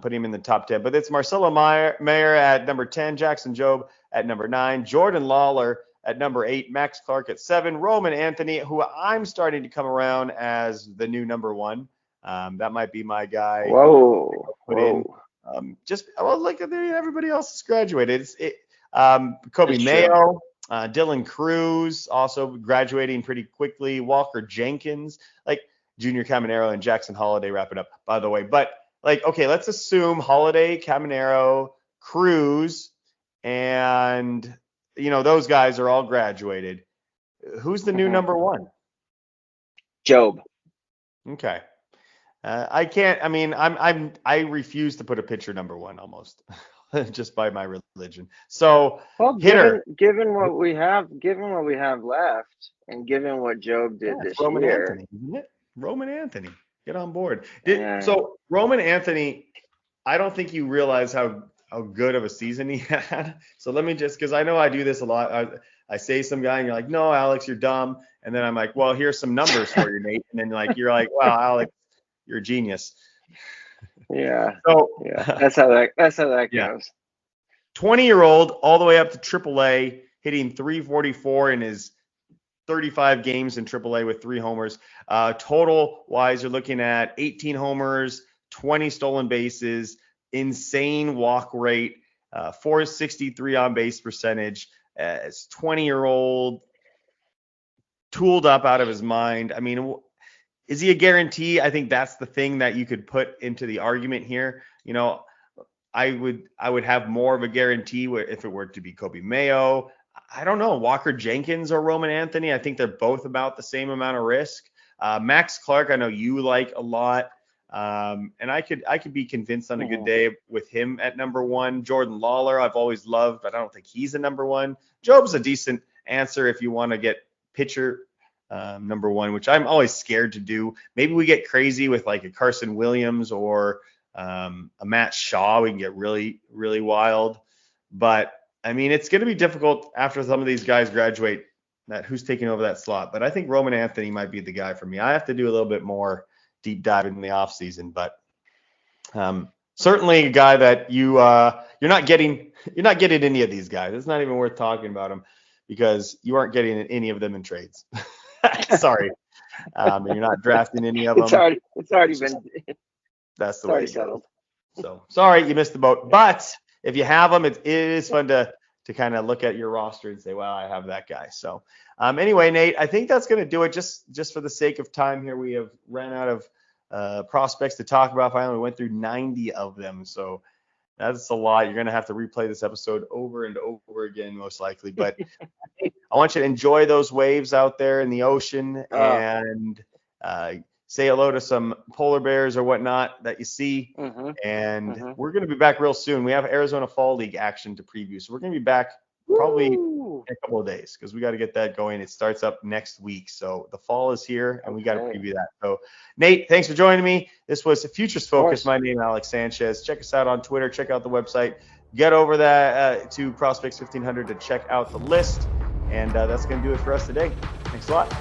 S3: putting him in the top 10. But it's Marcelo Mayer at number 10, Jackson Jobe at number 9, Jordan Lawler at number 8, Max Clark at 7, Roman Anthony, who I'm starting to come around as the new number 1. That might be my guy.
S4: Whoa.
S3: Just like everybody else has graduated. Kobe Mayo, Dylan Cruz also graduating pretty quickly. Walker Jenkins, like Junior Caminero and Jackson Holiday wrap it up, by the way. But like, okay, let's assume Holiday, Caminero, Cruz, and those guys are all graduated. Who's the new number one?
S4: Job.
S3: Okay. I can't. I mean, I refuse to put a pitcher number one almost, just by my religion. So hitter.
S4: Given what we have left, and given what Job did this
S3: Roman
S4: year,
S3: Anthony, isn't it? Roman Anthony, get on board.
S4: Yeah.
S3: So Roman Anthony, I don't think you realize how good of a season he had. So let me just, because I know I do this a lot. I say some guy and you're like, no, Alex, you're dumb. And then I'm like, well, here's some numbers for you, Nate. And then you're like, wow, Alex, you're a genius.
S4: Yeah.
S3: So
S4: yeah, that's how that
S3: Yeah.
S4: goes.
S3: 20-year-old all the way up to AAA, hitting 344 in his 35 games in AAA with 3 homers. Total wise, you're looking at 18 homers, 20 stolen bases, insane walk rate, 463 on base percentage. As 20-year-old, tooled up out of his mind. I mean, is he a guarantee? I think that's the thing that you could put into the argument here. I would have more of a guarantee if it were to be Kobe Mayo. I don't know, Walker Jenkins or Roman Anthony. I think they're both about the same amount of risk. Max Clark, I know you like a lot. And I could be convinced on a good day with him at number one. Jordan Lawler, I've always loved, but I don't think he's a number one. Job's a decent answer if you want to get pitcher number one, which I'm always scared to do. Maybe we get crazy with like a Carson Williams or a Matt Shaw. We can get really, really wild. But I mean, it's going to be difficult after some of these guys graduate, that who's taking over that slot. But I think Roman Anthony might be the guy for me. I have to do a little bit more deep dive in the off season, but certainly a guy that you're not getting any of these guys. It's not even worth talking about them because you aren't getting any of them in trades. Sorry. And you're not drafting any of them.
S4: It's already been.
S3: That's the way it goes. So sorry you missed the boat. But if you have them, it is fun to kind of look at your roster and say, well, I have that guy. So anyway, Nate, I think that's going to do it just for the sake of time here. We have ran out of prospects to talk about. Finally, we went through 90 of them. So that's a lot. You're going to have to replay this episode over and over again, most likely. But I want you to enjoy those waves out there in the ocean and say hello to some polar bears or whatnot that you see. And we're going to be back real soon. We have Arizona Fall League action to preview. So we're going to be back probably in a couple of days because we got to get that going. It starts up next week. So the fall is here and we got to preview that. So Nate, thanks for joining me. This was Futures Focus. My name is Alex Sanchez. Check us out on Twitter. Check out the website. Get over that to Prospects 1500 to check out the list. And that's going to do it for us today. Thanks a lot.